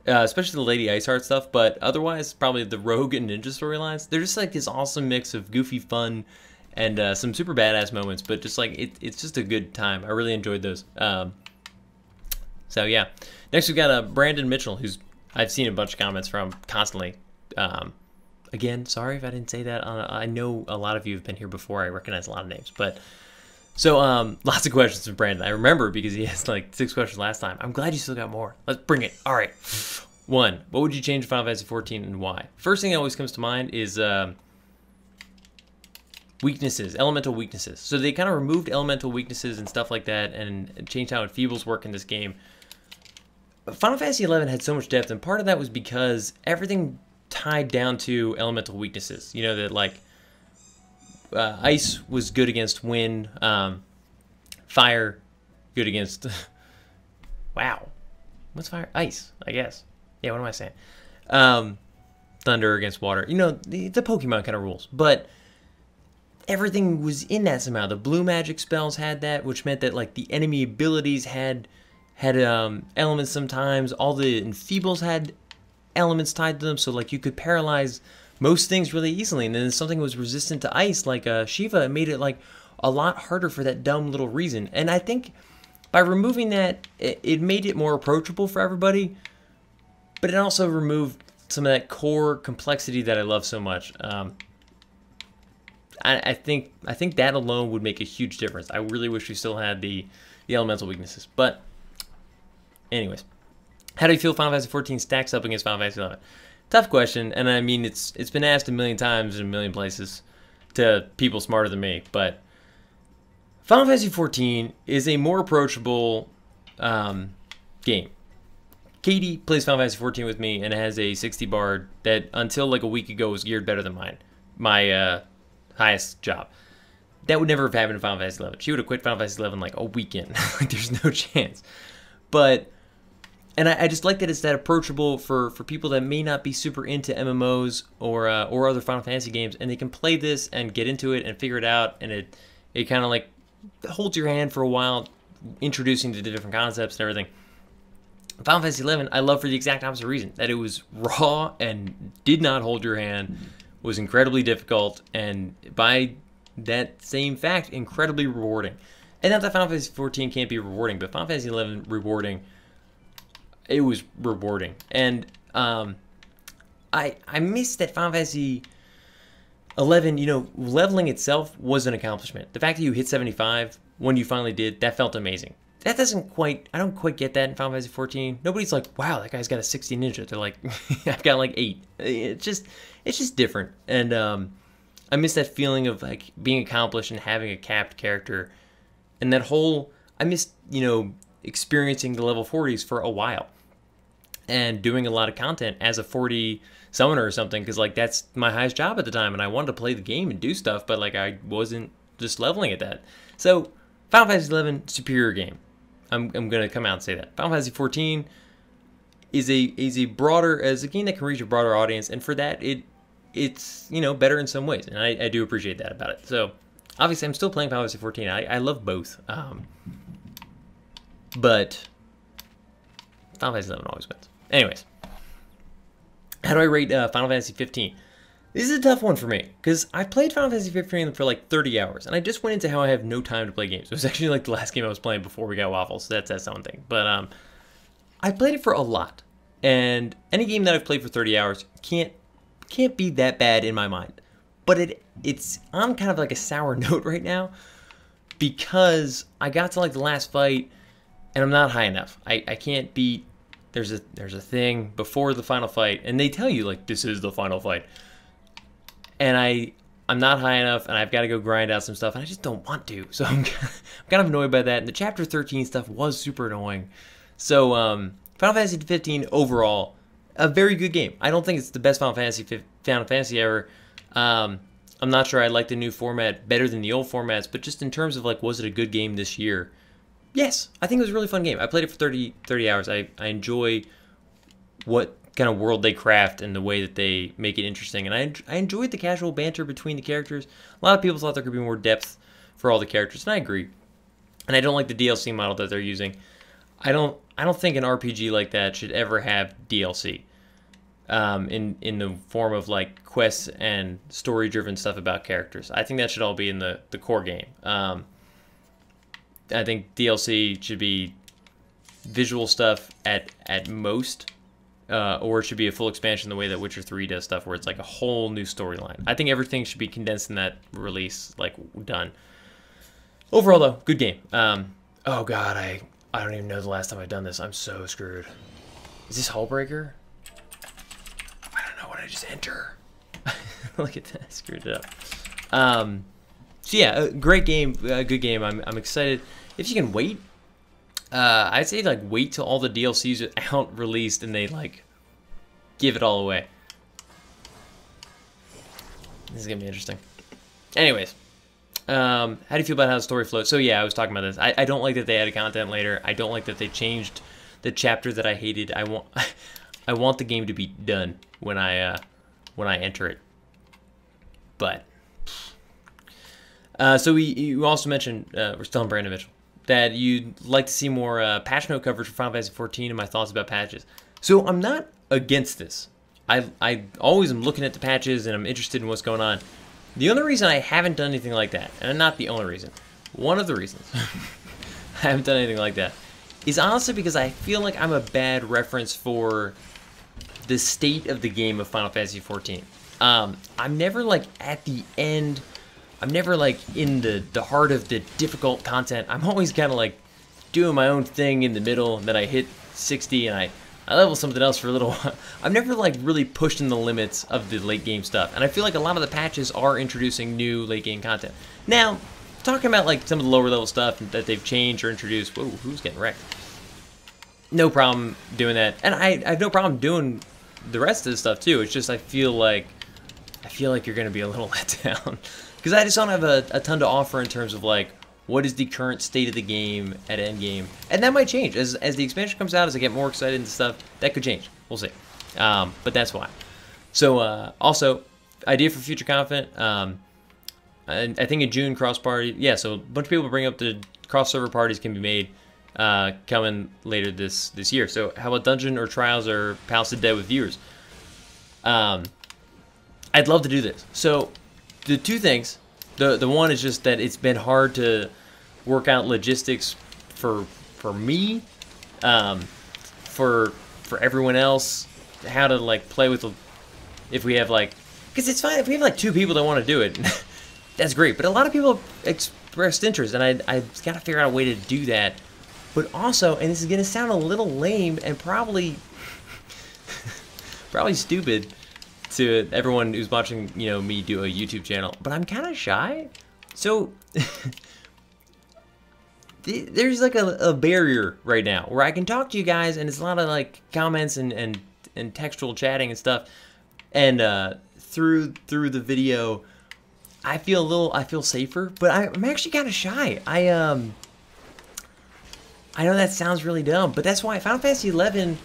Speaker 1: especially the Lady Iceheart stuff. But otherwise, probably the Rogue and Ninja storylines. They're just like this awesome mix of goofy fun and some super badass moments. But just like it's just a good time. I really enjoyed those. So yeah, next we've got Brandon Mitchell, who's I've seen a bunch of comments from constantly. Again, sorry if I didn't say that. I know a lot of you have been here before. I recognize a lot of names. But so lots of questions from Brandon. I remember because he has like 6 questions last time. I'm glad you still got more. Let's bring it. All right. 1. What would you change in Final Fantasy 14 and why? First thing that always comes to mind is weaknesses, elemental weaknesses. So they kind of removed elemental weaknesses and stuff like that and changed how enfeebles work in this game. But Final Fantasy 11 had so much depth, and part of that was because everything tied down to elemental weaknesses. You know, that like ice was good against wind, fire good against wow, what's fire? Ice, I guess. Yeah, what am I saying? Thunder against water. You know, the Pokemon kind of rules, but everything was in that somehow. The blue magic spells had that, which meant that like the enemy abilities had elements sometimes. All the enfeebles had elements tied to them, so like you could paralyze most things really easily, and then if something was resistant to ice like Shiva, it made it like a lot harder for that dumb little reason. And I think by removing that, it made it more approachable for everybody, but it also removed some of that core complexity that I love so much. I think that alone would make a huge difference. I really wish we still had the elemental weaknesses, but anyways. How do you feel Final Fantasy 14 stacks up against Final Fantasy 11? Tough question, and I mean, it's been asked a million times in a million places to people smarter than me, but Final Fantasy 14 is a more approachable game. Katie plays Final Fantasy 14 with me and has a 60 bar that until like a week ago was geared better than mine. My highest job. That would never have happened in Final Fantasy 11. She would have quit Final Fantasy 11 like a weekend. Like there's no chance. But and I just like that it's that approachable for people that may not be super into MMOs or other Final Fantasy games, and they can play this and get into it and figure it out, and it kind of like holds your hand for a while, introducing to the different concepts and everything. Final Fantasy 11, I love for the exact opposite reason, that it was raw and did not hold your hand, was incredibly difficult, and by that same fact, incredibly rewarding. And not that Final Fantasy 14 can't be rewarding, but Final Fantasy 11 rewarding. It was rewarding, and I miss that Final Fantasy 11. You know, leveling itself was an accomplishment. The fact that you hit 75 when you finally did, that felt amazing. That doesn't quite, I don't quite get that in Final Fantasy 14. Nobody's like, wow, that guy's got a 60 ninja. They're like, I've got like 8. It's just different. And I miss that feeling of like being accomplished and having a capped character. And that whole, I miss, you know, experiencing the level 40s for a while. And doing a lot of content as a 40 summoner or something, because like that's my highest job at the time, and I wanted to play the game and do stuff, but like I wasn't just leveling at that. So Final Fantasy 11, superior game. I'm gonna come out and say that. Final Fantasy 14 is a broader, as a game that can reach a broader audience, and for that it's you know, better in some ways, and I do appreciate that about it. So obviously I'm still playing Final Fantasy 14. I love both, but Final Fantasy 11 always wins. Anyways, how do I rate Final Fantasy 15? This is a tough one for me, because I played Final Fantasy 15 for like 30 hours, and I just went into how I have no time to play games. It was actually like the last game I was playing before we got Waffles, so that's one thing. But I played it for a lot, and any game that I've played for 30 hours can't be that bad in my mind. But it's on kind of like a sour note right now, because I got to like the last fight, and I'm not high enough. I can't beat... There's a thing before the final fight, and they tell you like this is the final fight, and I'm not high enough, and I've got to go grind out some stuff, and I just don't want to. So I'm kind of annoyed by that. And the Chapter 13 stuff was super annoying. So Final Fantasy 15 overall, a very good game. I don't think it's the best Final Fantasy ever. I'm not sure I like the new format better than the old formats, but just in terms of like, was it a good game this year? Yes, I think it was a really fun game. I played it for 30 hours. I enjoy what kind of world they craft and the way that they make it interesting. And I enjoyed the casual banter between the characters. A lot of people thought there could be more depth for all the characters, and I agree. And I don't like the DLC model that they're using. I don't think an RPG like that should ever have DLC in the form of like quests and story-driven stuff about characters. I think that should all be in the core game. I think DLC should be visual stuff at most, or it should be a full expansion the way that Witcher 3 does stuff, where it's like a whole new storyline. I think everything should be condensed in that release, like done. Overall, though, good game. Oh god, I don't even know the last time I've done this. I'm so screwed. Is this Hullbreaker? I don't know what I just enter. Look at that, I screwed it up. So yeah, a great game, a good game. I'm excited. If you can wait, I'd say like wait till all the DLCs are out, released, and they like give it all away. This is gonna be interesting. Anyways, how do you feel about how the story flows? So yeah, I was talking about this. I don't like that they added content later. I don't like that they changed the chapter that I hated. I want the game to be done when I enter it. But so you also mentioned, we're still on Brandon Mitchell, that you'd like to see more patch note coverage for Final Fantasy 14 and my thoughts about patches. So I'm not against this. I always am looking at the patches and I'm interested in what's going on. The only reason I haven't done anything like that, and not the only reason, one of the reasons I haven't done anything like that, is honestly because I feel like I'm a bad reference for the state of the game of Final Fantasy 14. I'm never like at the end. I'm never like in the heart of the difficult content. I'm always kind of like doing my own thing in the middle, and then I hit 60 and I level something else for a little while. I'm never like really pushing the limits of the late game stuff, and I feel like a lot of the patches are introducing new late game content. Now, talking about like some of the lower level stuff that they've changed or introduced, whoa, who's getting wrecked? No problem doing that, and I have no problem doing the rest of the stuff too. It's just I feel like you're gonna be a little let down. Because I just don't have a ton to offer in terms of like what is the current state of the game at endgame, and that might change as the expansion comes out. As I get more excited and stuff, that could change. We'll see. But that's why. So also, idea for future content. I think in June cross party. Yeah, so a bunch of people bring up the cross server parties can be made coming later this year. So how about dungeon or trials or Palace of Dead with viewers? I'd love to do this. So the two things, the one is just that it's been hard to work out logistics for me, for everyone else, how to like play with, if we have like, because it's fine if we have like 2 people that want to do it, that's great. But a lot of people expressed interest, and I got to figure out a way to do that. But also, and this is going to sound a little lame and probably probably stupid to everyone who's watching, you know, me do a YouTube channel, but I'm kind of shy. So there's like a barrier right now where I can talk to you guys, and it's a lot of like comments and textual chatting and stuff, and through the video, I feel safer, but I'm actually kind of shy. I know that sounds really dumb, but that's why Final Fantasy XI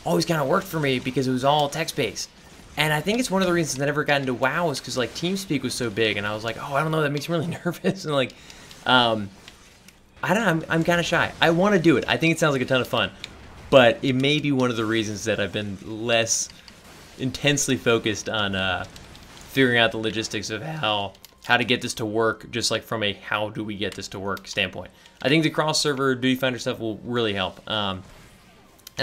Speaker 1: always kind of worked for me, because it was all text-based. And I think it's one of the reasons I never got into WoW was because like TeamSpeak was so big, and I was like, oh, I don't know, that makes me really nervous. And like, I don't know, I'm kind of shy. I want to do it. I think it sounds like a ton of fun, but it may be one of the reasons that I've been less intensely focused on figuring out the logistics of how to get this to work, just like from a how do we get this to work standpoint. I think the cross-server Duty Finder stuff will really help. And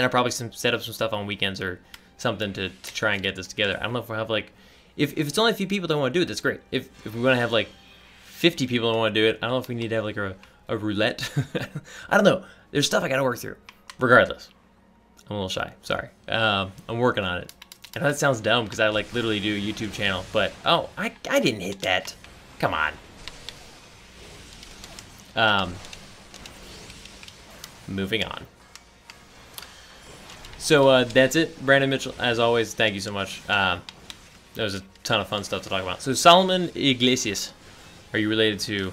Speaker 1: I'll probably set up some stuff on weekends or something to try and get this together. I don't know if we'll have like, if it's only a few people that want to do it, that's great. If we want to have like 50 people that want to do it, I don't know if we need to have like a roulette. I don't know. There's stuff I got to work through. Regardless, I'm a little shy. Sorry. I'm working on it. I know that sounds dumb because I like literally do a YouTube channel, but oh, I didn't hit that. Come on. Moving on. So that's it. Brandon Mitchell, as always, thank you so much. There was a ton of fun stuff to talk about. So Solomon Iglesias, are you related to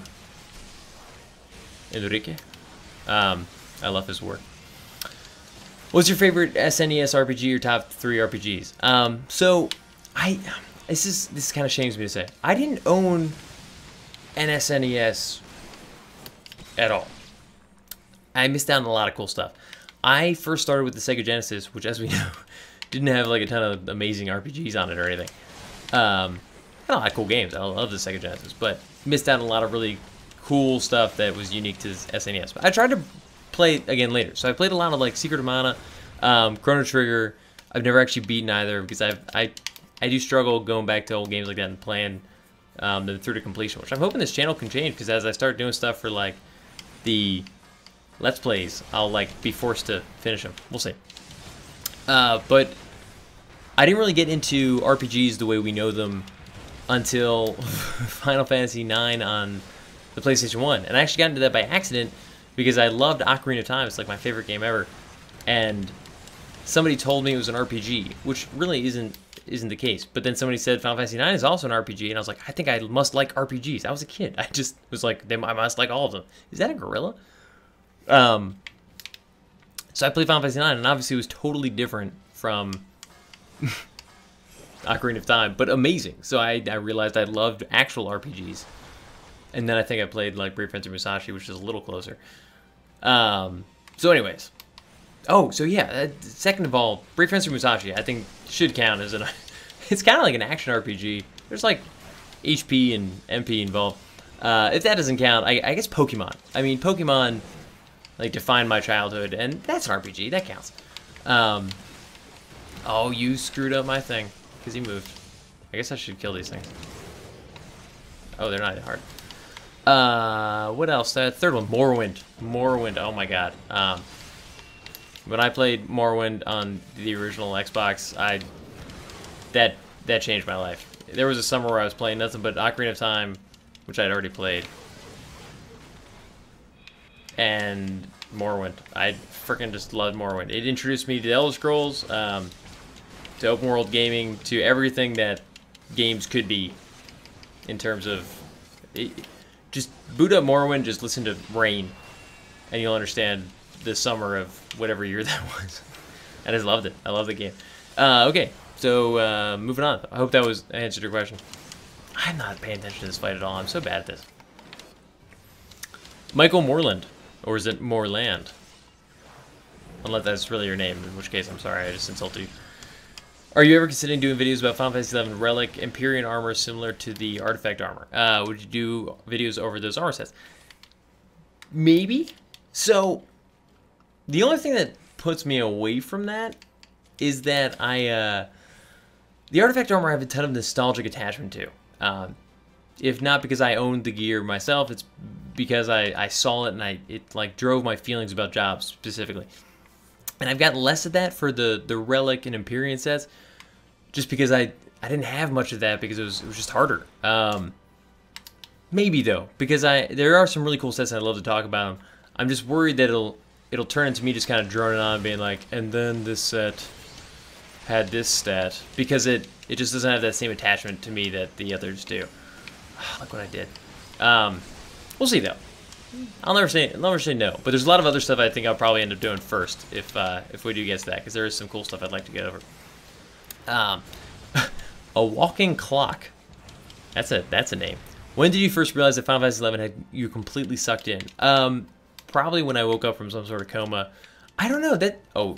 Speaker 1: Enrique? I love his work. What's your favorite SNES RPG or top 3 RPGs? So this kind of shames me to say, I didn't own an SNES at all. I missed out on a lot of cool stuff. I first started with the Sega Genesis, which, as we know, didn't have like a ton of amazing RPGs on it or anything. Had a lot of cool games. I love the Sega Genesis, but missed out on a lot of really cool stuff that was unique to SNES. But I tried to play again later, so I played a lot of like Secret of Mana, Chrono Trigger. I've never actually beaten either because I do struggle going back to old games like that and playing them through to completion, which I'm hoping this channel can change, because as I start doing stuff for like the Let's Plays, I'll like be forced to finish them. We'll see. But I didn't really get into RPGs the way we know them until Final Fantasy IX on the PlayStation 1. And I actually got into that by accident because I loved Ocarina of Time. It's like my favorite game ever. And somebody told me it was an RPG, which really isn't the case. But then somebody said Final Fantasy IX is also an RPG, and I was like, I think I must like RPGs. I was a kid. I just was like, I must like all of them. Is that a gorilla? So I played Final Fantasy IX, and obviously it was totally different from Ocarina of Time, but amazing. So I realized I loved actual RPGs. And then I think I played like Brave Fencer Musashi, which is a little closer. So anyways. Oh, so yeah, second of all, Brave Fencer Musashi, I think should count as it's kind of like an action RPG. There's like HP and MP involved. If that doesn't count, I guess Pokemon. I mean, Pokemon like defined my childhood, and that's an RPG. That counts. Oh, you screwed up my thing because he moved. I guess I should kill these things. Oh, they're not that hard. What else? Third one, Morrowind. Morrowind. Oh my god. When I played Morrowind on the original Xbox, that changed my life. There was a summer where I was playing nothing but Ocarina of Time, which I'd already played, and Morrowind. I freaking just loved Morrowind. It introduced me to Elder Scrolls, to open world gaming, to everything that games could be in terms of just boot up Morrowind, just listen to Rain, and you'll understand the summer of whatever year that was. I just loved it. I love the game. Okay, so moving on. I hope that was answered your question. I'm not paying attention to this fight at all. I'm so bad at this. Michael Moreland, or is it Moreland? Unless that's really your name, in which case I'm sorry, I just insulted you. Are you ever considering doing videos about Final Fantasy XI Relic Empyrean armor similar to the Artifact armor? Would you do videos over those armor sets? Maybe. So the only thing that puts me away from that is that the Artifact armor I have a ton of nostalgic attachment to. if not because I owned the gear myself, it's because I saw it and it like drove my feelings about jobs specifically. And I've got less of that for the Relic and Empyrean sets, just because I didn't have much of that because it was just harder. Maybe though, because there are some really cool sets and I'd love to talk about them. I'm just worried that it'll turn into me just kind of droning on, being like, and then this set had this stat, because it just doesn't have that same attachment to me that the others do. Look what I did. We'll see though. I'll never say no, but there's a lot of other stuff I think I'll probably end up doing first if we do get to that, because there is some cool stuff I'd like to get over. A walking clock. That's a name. When did you first realize that Final Fantasy XI had you completely sucked in? Probably when I woke up from some sort of coma. I don't know that. Oh,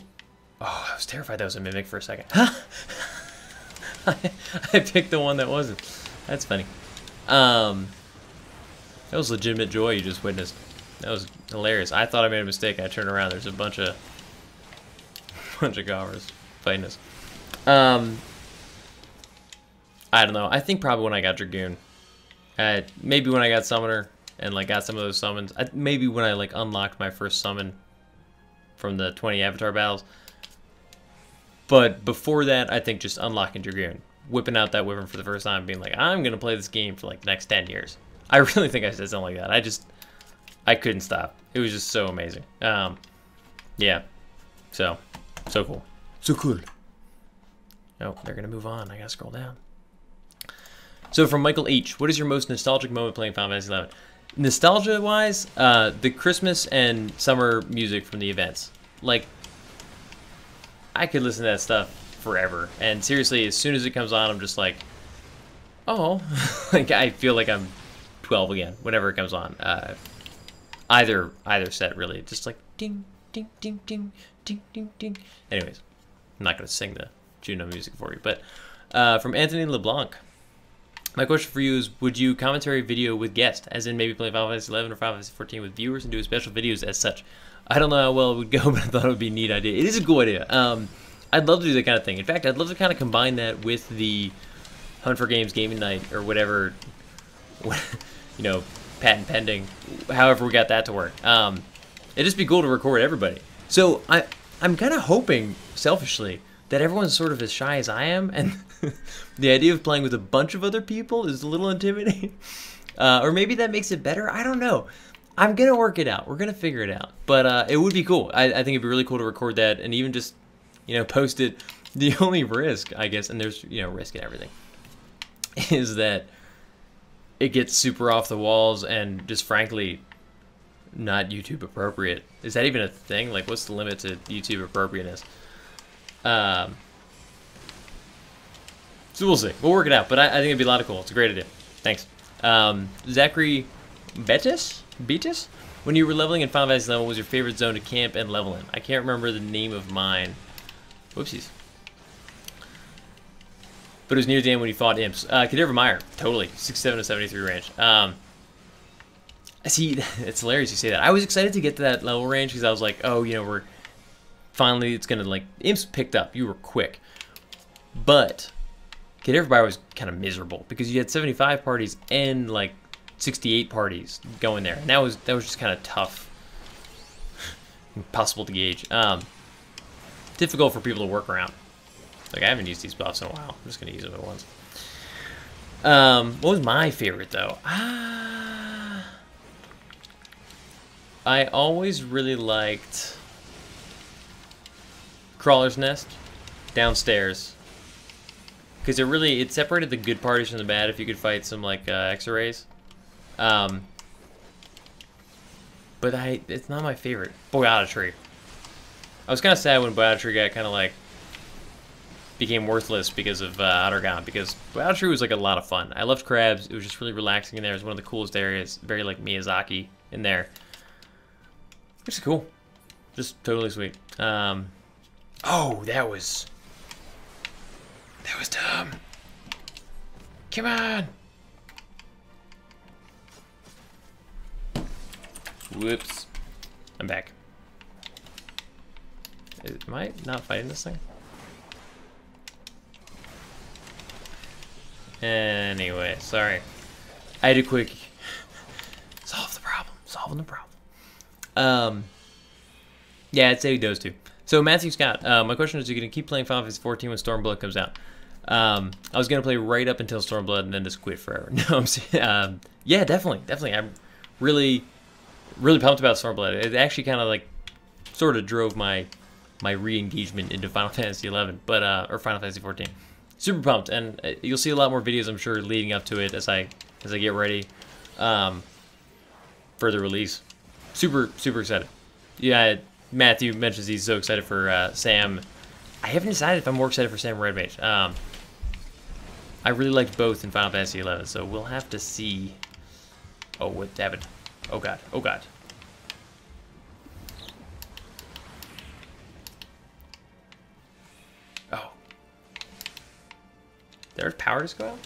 Speaker 1: I was terrified that was a mimic for a second. I picked the one that wasn't. That's funny. That was legitimate joy you just witnessed. That was hilarious. I thought I made a mistake. I turned around. There's a bunch of gobbers fighting us. I don't know. I think probably when I got Dragoon. Maybe when I got Summoner and like got some of those summons. Maybe when I like unlocked my first summon from the 20 Avatar battles. But before that, I think just unlocking Dragoon, whipping out that Wyvern for the first time, being like, I'm gonna play this game for like the next 10 years. I really think I said something like that. I couldn't stop. It was just so amazing. Yeah. So cool. So cool. Oh, they're gonna move on. I gotta scroll down. So from Michael H, what is your most nostalgic moment playing Final Fantasy XI? Nostalgia-wise, the Christmas and summer music from the events. Like, I could listen to that stuff forever. And seriously, as soon as it comes on, I'm just like, oh, like I feel like I'm 12 again whenever it comes on. Either set really, just like ding, ding, ding, ding, ding, ding, ding. Anyways, I'm not gonna sing the Juno music for you, but from Anthony LeBlanc. My question for you is, would you commentary video with guests, as in maybe play Final Fantasy 11 or Final Fantasy 14 with viewers and do special videos as such? I don't know how well it would go, but I thought it would be a neat idea. It is a cool idea. I'd love to do that kind of thing. In fact, I'd love to kind of combine that with the Hunt for Games gaming night or whatever, you know, patent pending, however we got that to work. It'd just be cool to record everybody. So I'm kind of hoping, selfishly, that everyone's sort of as shy as I am, and the idea of playing with a bunch of other people is a little intimidating. Or maybe that makes it better. I don't know. I'm going to work it out. We're going to figure it out. But it would be cool. I think it'd be really cool to record that and even just, post it. The only risk, I guess, and there's, risk in everything, is that it gets super off the walls and just frankly not YouTube appropriate. Is that even a thing? Like, what's the limit to YouTube appropriateness? So we'll see. We'll work it out. But I think it'd be a lot of cool. It's a great idea. Thanks. Zachary Betis? When you were leveling in Final Fantasy XI, what was your favorite zone to camp and level in? I can't remember the name of mine. Whoopsies. But it was near the end when you fought imps. Cadever Meyer, totally. 67 to 73 range. See, it's hilarious you say that. I was excited to get to that level range because I was like, oh, we're finally, it's gonna like, imps picked up. You were quick. But Cadever Meyer was kind of miserable because you had 75 parties and like 68 parties going there. And that was just kind of tough. Impossible to gauge. Difficult for people to work around. Like, I haven't used these buffs in a while. I'm just going to use them at once. What was my favorite, though? I always really liked Crawler's Nest downstairs. Because it separated the good parties from the bad if you could fight some, like, X-rays. But it's not my favorite. Boyata Tree. I was kind of sad when Boyata Tree got kind of, like, became worthless because of Outergone, because Boyata Tree was like a lot of fun. I loved crabs. It was just really relaxing in there. It was one of the coolest areas. Very like Miyazaki in there. It's cool. Just totally sweet. Oh, that was dumb. Come on. Whoops. I'm back. Am I not fighting this thing? Anyway, sorry. I had a quick solve the problem. Solving the problem. Yeah, I'd say those two. So Matthew Scott, my question is: are you gonna keep playing Final Fantasy 14 when Stormblood comes out? I was gonna play right up until Stormblood and then just quit forever. No, I'm saying, yeah, definitely. I'm really pumped about Stormblood. It actually kind of like sort of drove my re-engagement into Final Fantasy 11, but or Final Fantasy 14. Super pumped, and you'll see a lot more videos, I'm sure, leading up to it as I get ready for the release. Super excited. Yeah, Matthew mentions he's so excited for Sam. I haven't decided if I'm more excited for Sam or Red Mage. I really liked both in Final Fantasy 11, so we'll have to see. Oh, what happened? Oh god. Oh god. Oh. There's power just go out?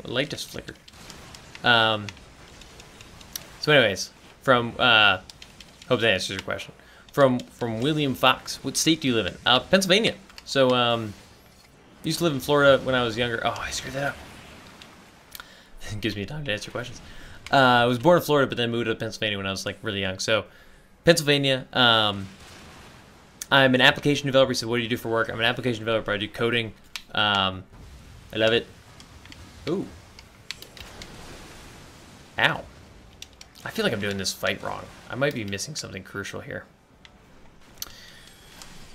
Speaker 1: The light just flickered. So anyways, from hope that answers your question. From William Fox, what state do you live in? Pennsylvania. So used to live in Florida when I was younger. Oh, I screwed that up. It gives me time to answer questions. I was born in Florida, but then moved to Pennsylvania when I was like really young. So Pennsylvania. I'm an application developer. So what do you do for work? I'm an application developer. I do coding. I love it. Ooh. Ow. I feel like I'm doing this fight wrong. I might be missing something crucial here.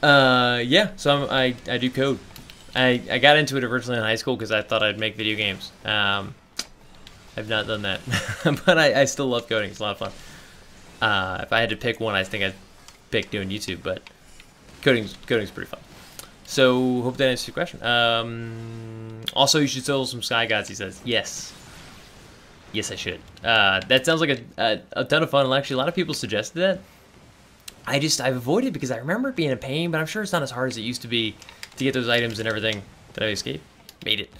Speaker 1: Yeah, so I do code. I got into it originally in high school because I thought I'd make video games. I've not done that, but I still love coding. It's a lot of fun. If I had to pick one, I think I'd pick doing YouTube, but coding's pretty fun. So hope that answers your question. Also, you should solo some Sky Gods, he says. Yes. Yes, I should. That sounds like a ton of fun. And actually, a lot of people suggested that. I've avoided because I remember it being a pain, but I'm sure it's not as hard as it used to be to get those items and everything. Did I escape? Made it.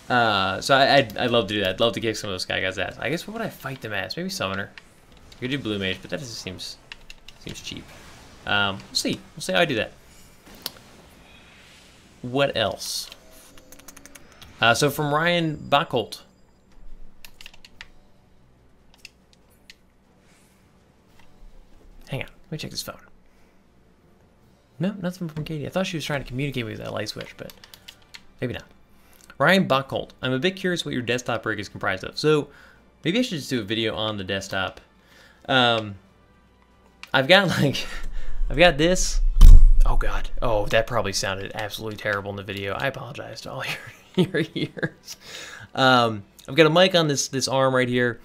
Speaker 1: So I'd love to do that. I'd love to kick some of those Sky Guys' ass. I guess what would I fight them as? Maybe Summoner. I could do Blue Mage, but that just seems cheap. We'll see. We'll see how I do that. What else? So from Ryan Bachholt. Hang on. Let me check this phone. No, nothing from Katie. I thought she was trying to communicate with that light switch, but maybe not. Ryan Bachholt. I'm a bit curious what your desktop rig is comprised of. So maybe I should just do a video on the desktop. I've got this. Oh god. Oh, that probably sounded absolutely terrible in the video. I apologize to all your ears. I've got a mic on this arm right here.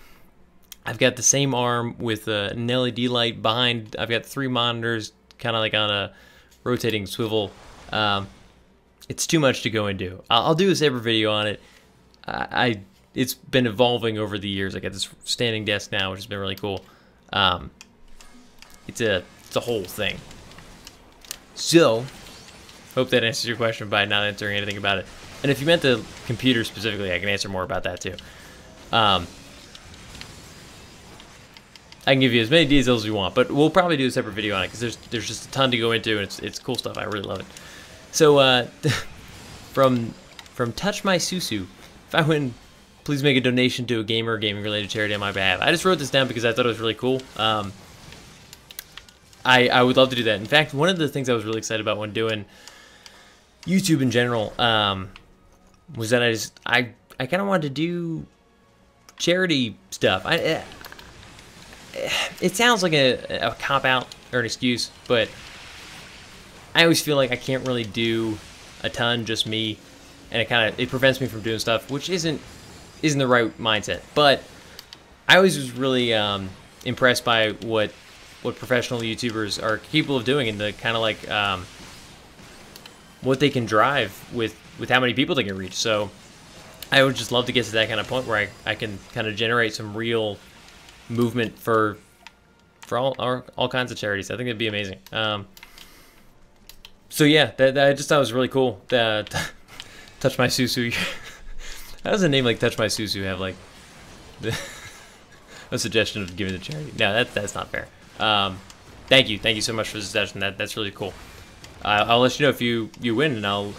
Speaker 1: I've got the same arm with an LED light behind. I've got 3 monitors, kind of like on a rotating swivel. It's too much to go and do. I'll do a separate video on it. It's been evolving over the years. I got this standing desk now, which has been really cool. It's a whole thing. So, hope that answers your question by not answering anything about it. And if you meant the computer specifically, I can answer more about that too. I can give you as many details as you want, but we'll probably do a separate video on it because there's just a ton to go into, and it's cool stuff. I really love it. So from Touch My Susu, if I win, please make a donation to a gamer or gaming related charity on my behalf. I just wrote this down because I thought it was really cool. I would love to do that. In fact, one of the things I was really excited about when doing YouTube in general was that I kind of wanted to do charity stuff. It sounds like a cop-out or an excuse, but I always feel like I can't really do a ton, just me, and it prevents me from doing stuff, which isn't the right mindset. But I always was really impressed by what professional YouTubers are capable of doing, and the kind of like what they can drive with how many people they can reach. So I would just love to get to that kind of point where I can kind of generate some real movement for all kinds of charities. I think it'd be amazing. So yeah, that I just thought was really cool. Touch My Susu. How does a name like Touch My Susu have like a suggestion of giving to charity? No, that's not fair. Thank you so much for the suggestion. That's really cool. I'll let you know if you win, and I'll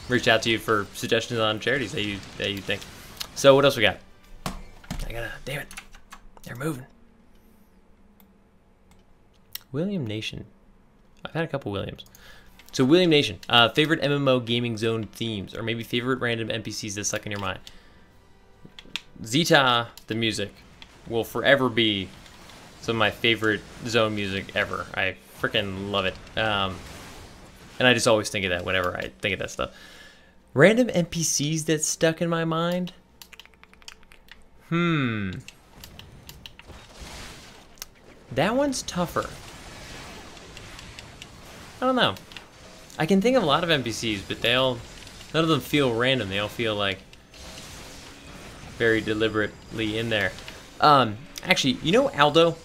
Speaker 1: reach out to you for suggestions on charities that you think. So what else we got? I gotta, damn it. They're moving. William Nation. I've had a couple Williams. So William Nation, favorite MMO gaming zone themes, or maybe favorite random NPCs that stuck in your mind. Zeta, the music, will forever be some of my favorite zone music ever. I freaking love it. And I just always think of that whenever I think of that stuff. Random NPCs that stuck in my mind? That one's tougher. I don't know. I can think of a lot of NPCs, but none of them feel random. They all feel like very deliberately in there. Actually, you know Aldo?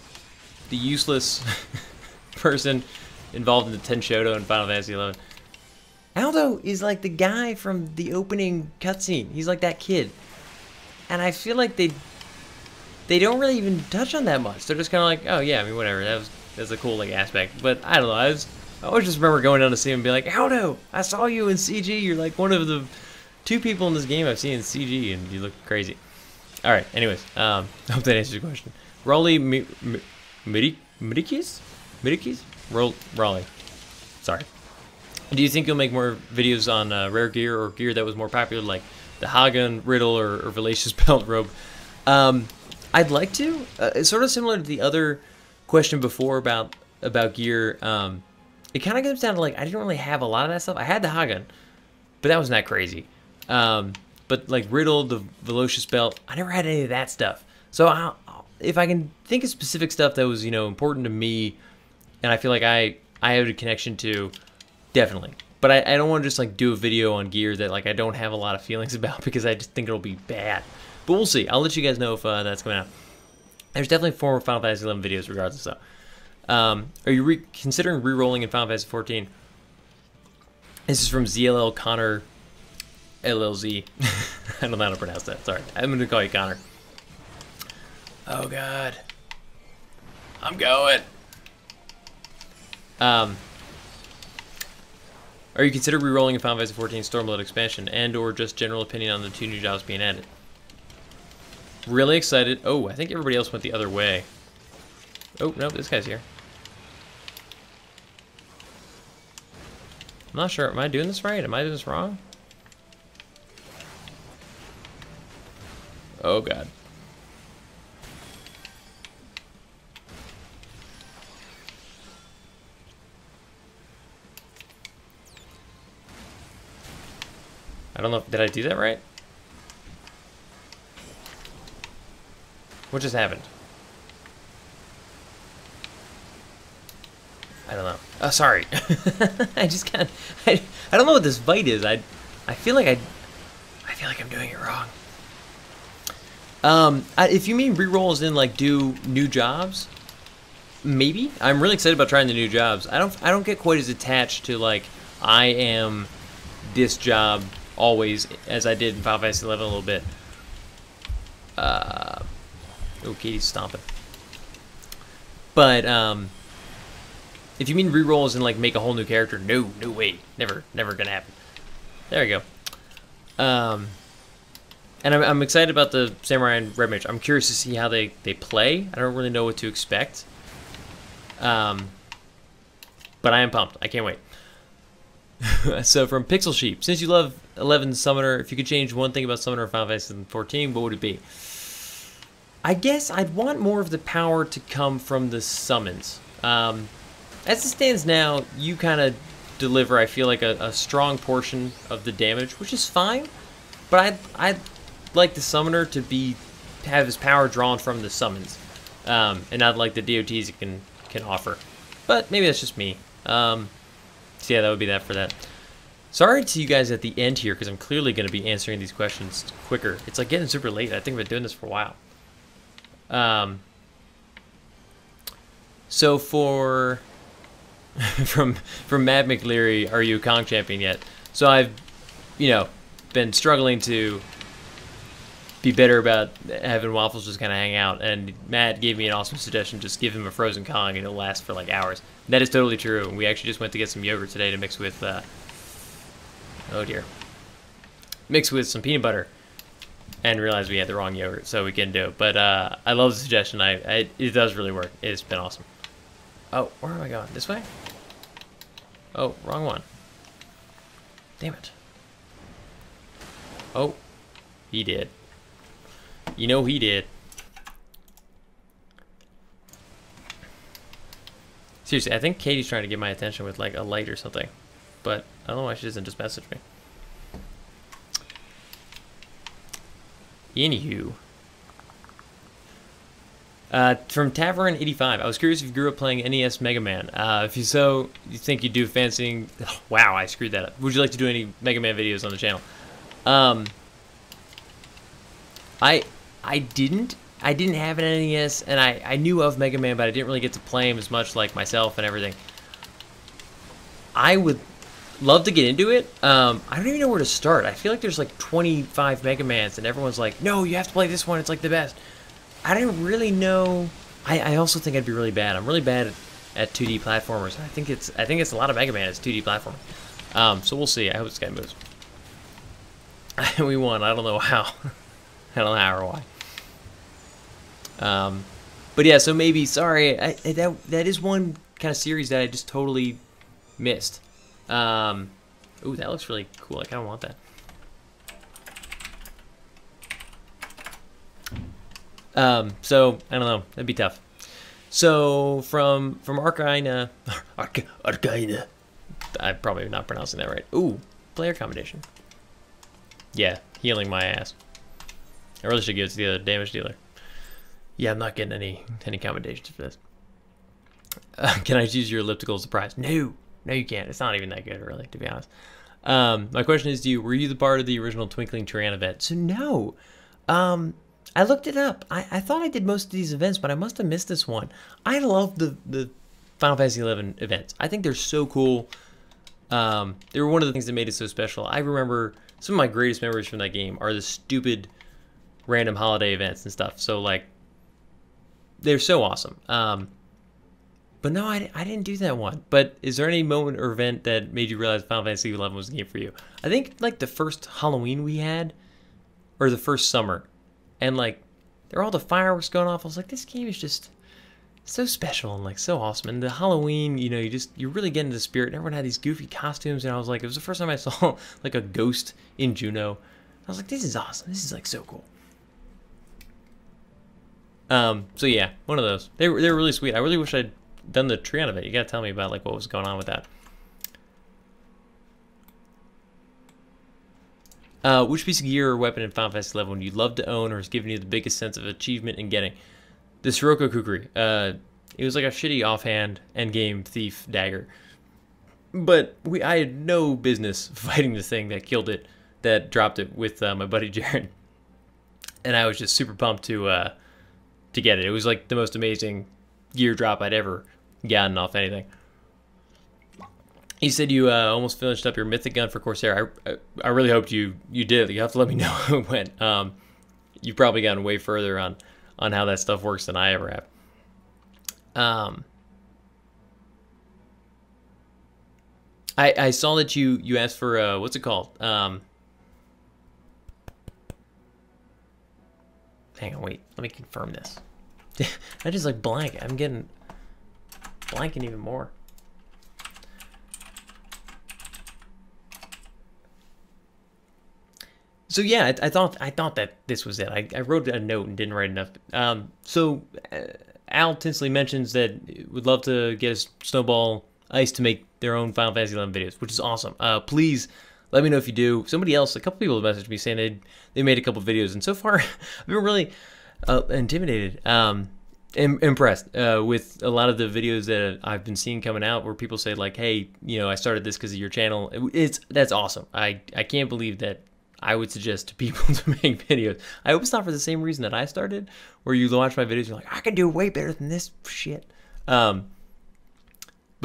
Speaker 1: The useless person involved in the Tenshoto in Final Fantasy XI. Aldo is like the guy from the opening cutscene. He's like that kid. And I feel like they don't really even touch on that much. They're just kind of like, oh yeah, I mean, whatever. That's a cool like aspect. But I don't know. I always just remember going down to see him and be like, Aldo, I saw you in CG. You're like one of the 2 people in this game I've seen in CG, and you look crazy. All right. Anyways, I hope that answers your question. Raleigh Midikis? Raleigh. Sorry. Do you think you'll make more videos on rare gear or gear that was more popular, like the Hagen, Riddle, or Valacious Belt Robe? I'd like to. It's sort of similar to the other question before about gear. It kind of comes down to, like, I didn't really have a lot of that stuff. I had the Hagen, but that wasn't that crazy. But like Riddle, the Velocious Belt, I never had any of that stuff. So if I can think of specific stuff that was, you know, important to me, and I feel like I have a connection to, definitely. But I don't want to just like do a video on gear that like I don't have a lot of feelings about, because I just think it'll be bad. But we'll see. I'll let you guys know if that's coming out. There's definitely 4 Final Fantasy XI videos regardless, though. Are you considering re-rolling in Final Fantasy 14? This is from ZLL Connor LLZ. I don't know how to pronounce that. Sorry. I'm going to call you Connor. Oh, God. I'm going. Are you considering re-rolling in Final Fantasy 14 Stormblood expansion, and or just general opinion on the 2 new jobs being added? Really excited. Oh, I think everybody else went the other way. Oh, no, this guy's here. I'm not sure. Am I doing this right? Am I doing this wrong? Oh, God. I don't know. Did I do that right? What just happened? I don't know. Oh, sorry. I just can't. I don't know what this bite is. I feel like I'm doing it wrong. If you mean re-rolls in like do new jobs, maybe. I'm really excited about trying the new jobs. I don't get quite as attached to like I am this job always as I did in Final Fantasy XI a little bit. Oh, Katie's stomping. But if you mean re-rolls and like make a whole new character, no way, never gonna happen. There we go. And I'm excited about the Samurai and Red Mage. I'm curious to see how they play. I don't really know what to expect. But I am pumped. I can't wait. So from Pixel Sheep, since you love 11 Summoner, if you could change one thing about Summoner in Final Fantasy 14, what would it be? I guess I'd want more of the power to come from the summons. As it stands now, you kind of deliver, I feel like, a strong portion of the damage, which is fine. But I'd like the Summoner to have his power drawn from the summons, and not like the DOTs it can offer. But maybe that's just me. So yeah, that would be that for that. Sorry to you guys at the end here, because I'm clearly going to be answering these questions quicker. It's like getting super late. I think I've been doing this for a while. So for from Matt McLeary, are you a Kong champion yet? So I've, been struggling to be better about having Waffles just kind of hang out, and Matt gave me an awesome suggestion: just give him a frozen Kong and it'll last for like hours. That is totally true. We actually just went to get some yogurt today to mix with, oh dear, mix with some peanut butter. and realized we had the wrong yogurt, so we couldn't do it. But I love the suggestion. It does really work. It's been awesome. Oh, where am I going? This way? Oh, wrong one. Damn it. Oh, he did. You know he did. Seriously, I think Katie's trying to get my attention with like a light or something. But I don't know why she doesn't just message me. Anywho. From Tavern85, I was curious if you grew up playing NES Mega Man. If you think you do fancying... Oh, wow, I screwed that up. Would you like to do any Mega Man videos on the channel? I didn't have an NES, and I knew of Mega Man, but I didn't really get to play him as much, like myself and everything. I would love to get into it. I don't even know where to start. I feel like there's like 25 Mega Mans, and everyone's like, no, you have to play this one. It's like the best. I didn't really know. I also think I'd be really bad. I'm really bad at 2D platformers. I think it's a lot of Mega Man is 2D platforming. So we'll see. I hope this guy moves. We won. I don't know how. I don't know how or why. But yeah, so maybe, sorry, that is one kind of series that I just totally missed. Ooh, that looks really cool. I kind of want that. So I don't know. That'd be tough. So from Arcana, Arcana. I'm probably not pronouncing that right. Ooh, player commendation. Yeah, healing my ass. I really should give it to the other damage dealer. Yeah, I'm not getting any commendations for this. Can I use your elliptical as a prize? No, you can't. It's not even that good, really, to be honest. My question is to you: were you the part of the original Twinkling Tyran event? So no. I looked it up. I thought I did most of these events, but I must have missed this one. I love the Final Fantasy XI events. I think they're so cool. They were one of the things that made it so special. I remember some of my greatest memories from that game are the stupid random holiday events and stuff. So like, they're so awesome. But no, I didn't do that one. But is there any moment or event that made you realize Final Fantasy XI was the game for you? I think like the first Halloween we had, or the first summer, and like there were all the fireworks going off. I was like, this game is just so special and like so awesome. And the Halloween, you know, you really get into the spirit. And everyone had these goofy costumes, and I was like, it was the first time I saw like a ghost in Juno. I was like, this is awesome. This is like so cool. So yeah, one of those. They were really sweet. I really wish I'd done the Trion event. You gotta tell me about like what was going on with that. Which piece of gear or weapon in Final Fantasy XI would you love to own or has given you the biggest sense of achievement in getting? The Sirocco Kukri. It was like a shitty offhand endgame thief dagger. But I had no business fighting the thing that killed it, that dropped it with my buddy Jared. And I was just super pumped to get it. It was like the most amazing gear drop I'd ever gotten off anything. He said you almost finished up your mythic gun for Corsair. I really hoped you did. You have to let me know how it went. You've probably gotten way further on how that stuff works than I ever have. I saw that you asked for what's it called? Hang on, wait. Let me confirm this. I just like blank. I'm getting blanking even more. So yeah, I thought that this was it. I wrote a note and didn't write enough. So Al Tinsley mentions that would love to get a Snowball Ice to make their own Final Fantasy XI videos, which is awesome. Please let me know if you do. Somebody else, a couple people messaged me saying they made a couple videos, and so far I've been really intimidated, impressed with a lot of the videos that I've been seeing coming out, where people say like, "Hey, you know, I started this because of your channel." That's awesome. I can't believe that I would suggest to people to make videos. I hope it's not for the same reason that I started, where you watch my videos, you're like, I can do way better than this shit. But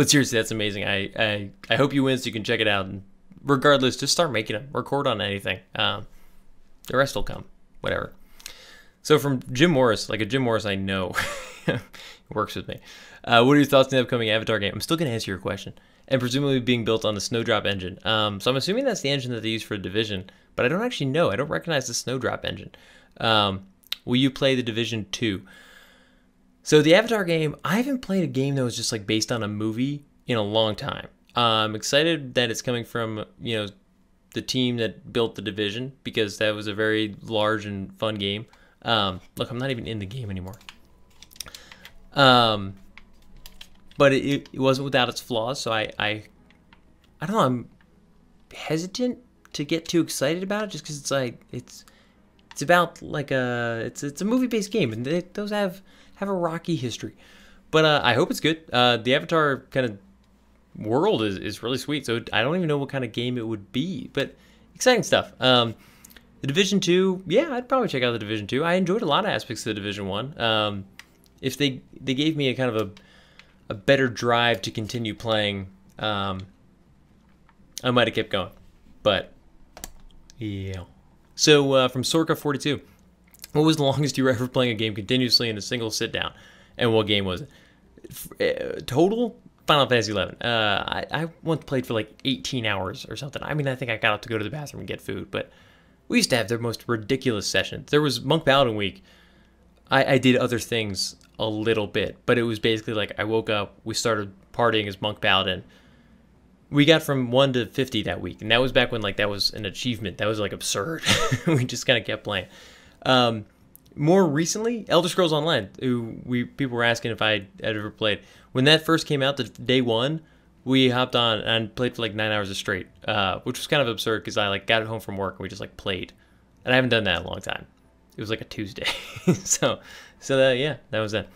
Speaker 1: seriously, that's amazing. I hope you win so you can check it out. And regardless, just start making them. Record on anything. The rest will come. Whatever. So from Jim Morris, like a Jim Morris I know works with me. What are your thoughts on the upcoming Avatar game? I'm still going to answer your question. And presumably being built on the Snowdrop engine. So I'm assuming that's the engine that they use for Division. but I don't actually know. I don't recognize the Snowdrop engine. Will you play The Division 2? So the Avatar game, I haven't played a game that was just like based on a movie in a long time. I'm excited that it's coming from, you know, the team that built The Division, because that was a very large and fun game. Look, I'm not even in the game anymore. But it wasn't without its flaws, so I don't know, I'm hesitant to get too excited about it, just because it's like it's about like it's a movie-based game, and those have a rocky history. But I hope it's good. The Avatar kind of world is really sweet, so I don't even know what kind of game it would be, but exciting stuff. The Division 2, yeah, I'd probably check out The Division 2. I enjoyed a lot of aspects of The Division 1. If they gave me a kind of a better drive to continue playing, I might have kept going. But yeah. So from Sorka42, what was the longest you were ever playing a game continuously in a single sit down, and what game was it? Total Final Fantasy 11. I once played for like 18 hours or something. I mean, I think I got up to go to the bathroom and get food, but we used to have the most ridiculous sessions. There was Monk Paladin Week. I did other things a little bit, but it was basically like I woke up, we started partying as Monk Paladin. We got from 1 to 50 that week, and that was back when like that was an achievement. That was like absurd. We just kind of kept playing. More recently, Elder Scrolls Online, people were asking if I had ever played. When that first came out, the day one, we hopped on and played for like 9 hours straight, which was kind of absurd because I like got home from work and we just like played, and I haven't done that in a long time. It was like a Tuesday, so yeah, that was it.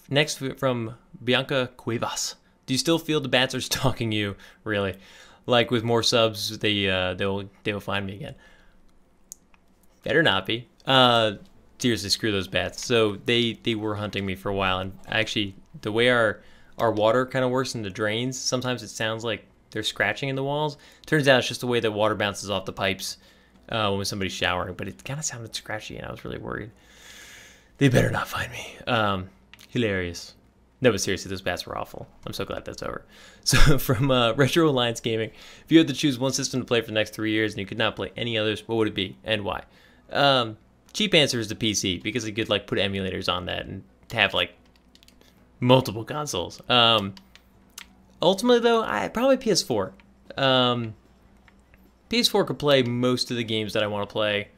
Speaker 1: Next from Bianca Cuevas. Do you still feel the bats are stalking you? Really? Like with more subs, they'll find me again. Better not be. Seriously, screw those bats. So they were hunting me for a while, and actually the way our water kind of works in the drains, sometimes it sounds like they're scratching in the walls. Turns out it's just the way that water bounces off the pipes when somebody's showering, but it kind of sounded scratchy, and I was really worried. They better not find me. Hilarious. No, but seriously, those bats were awful. I'm so glad that's over. So from Retro Alliance Gaming, if you had to choose one system to play for the next 3 years and you could not play any others, what would it be and why? Cheap answer is the PC, because you could like put emulators on that and have like multiple consoles. Ultimately though, probably PS4. PS4 could play most of the games that I want to play,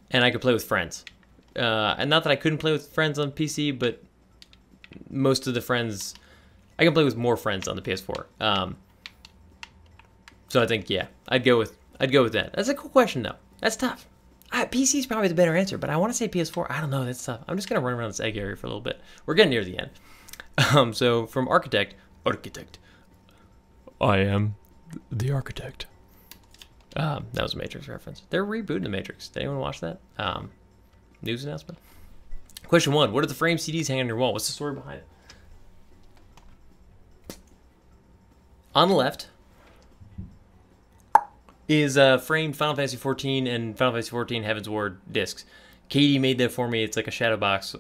Speaker 1: and I could play with friends. And not that I couldn't play with friends on PC, but most of the friends, I can play with more friends on the PS4. So I think, yeah, I'd go with that. That's a cool question though. That's tough. PC is probably the better answer, but I want to say PS4. I don't know. That's tough. I'm just gonna run around this egg area for a little bit. We're getting near the end. So from Architect, I am the Architect. That was a Matrix reference. They're rebooting the Matrix. Did anyone watch that? News announcement. Question 1. What are the frame CDs hanging on your wall? What's the story behind it? On the left is framed Final Fantasy 14 and Final Fantasy 14 Heavensward discs. Katie made that for me. It's like a shadow box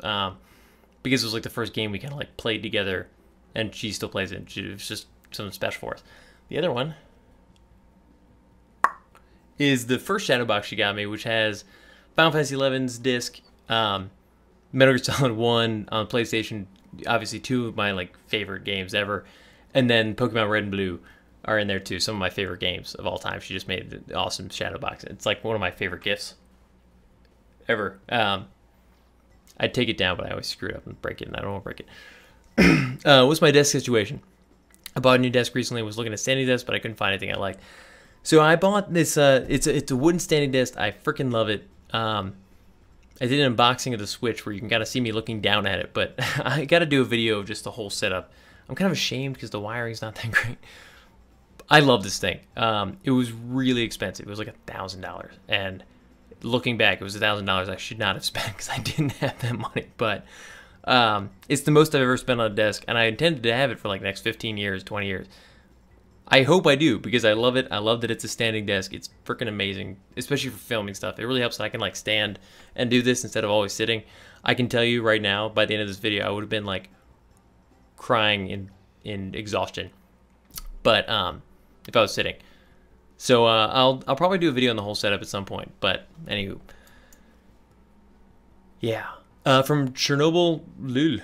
Speaker 1: because it was like the first game we kind of like played together, and she still plays it. It was just something special for us. The other one is the first shadow box she got me, which has Final Fantasy 11's disc, Metal Gear Solid 1 on PlayStation, obviously 2 of my like favorite games ever, and then Pokemon Red and Blue are in there too, some of my favorite games of all time. She just made an awesome shadow box. It's like one of my favorite gifts ever. I'd take it down, but I always screw it up and break it, and I don't want to break it. What's my desk situation? I bought a new desk recently. Was looking at standing desk, but I couldn't find anything I liked. So I bought this. It's a wooden standing desk. I freaking love it. I did an unboxing of the Switch where you can kind of see me looking down at it, but I got to do a video of just the whole setup. I'm kind of ashamed because the wiring's not that great. I love this thing. It was really expensive. It was like $1,000, and looking back, it was $1,000 I should not have spent because I didn't have that money. But it's the most I've ever spent on a desk, and I intended to have it for like the next 15 years, 20 years. I hope I do, because I love it. I love that it's a standing desk. It's freaking amazing, especially for filming stuff. It really helps that I can like stand and do this instead of always sitting. I can tell you right now, by the end of this video, I would have been like crying in exhaustion. but if I was sitting. So I'll probably do a video on the whole setup at some point. But anywho, yeah. From Chernobyl, lul.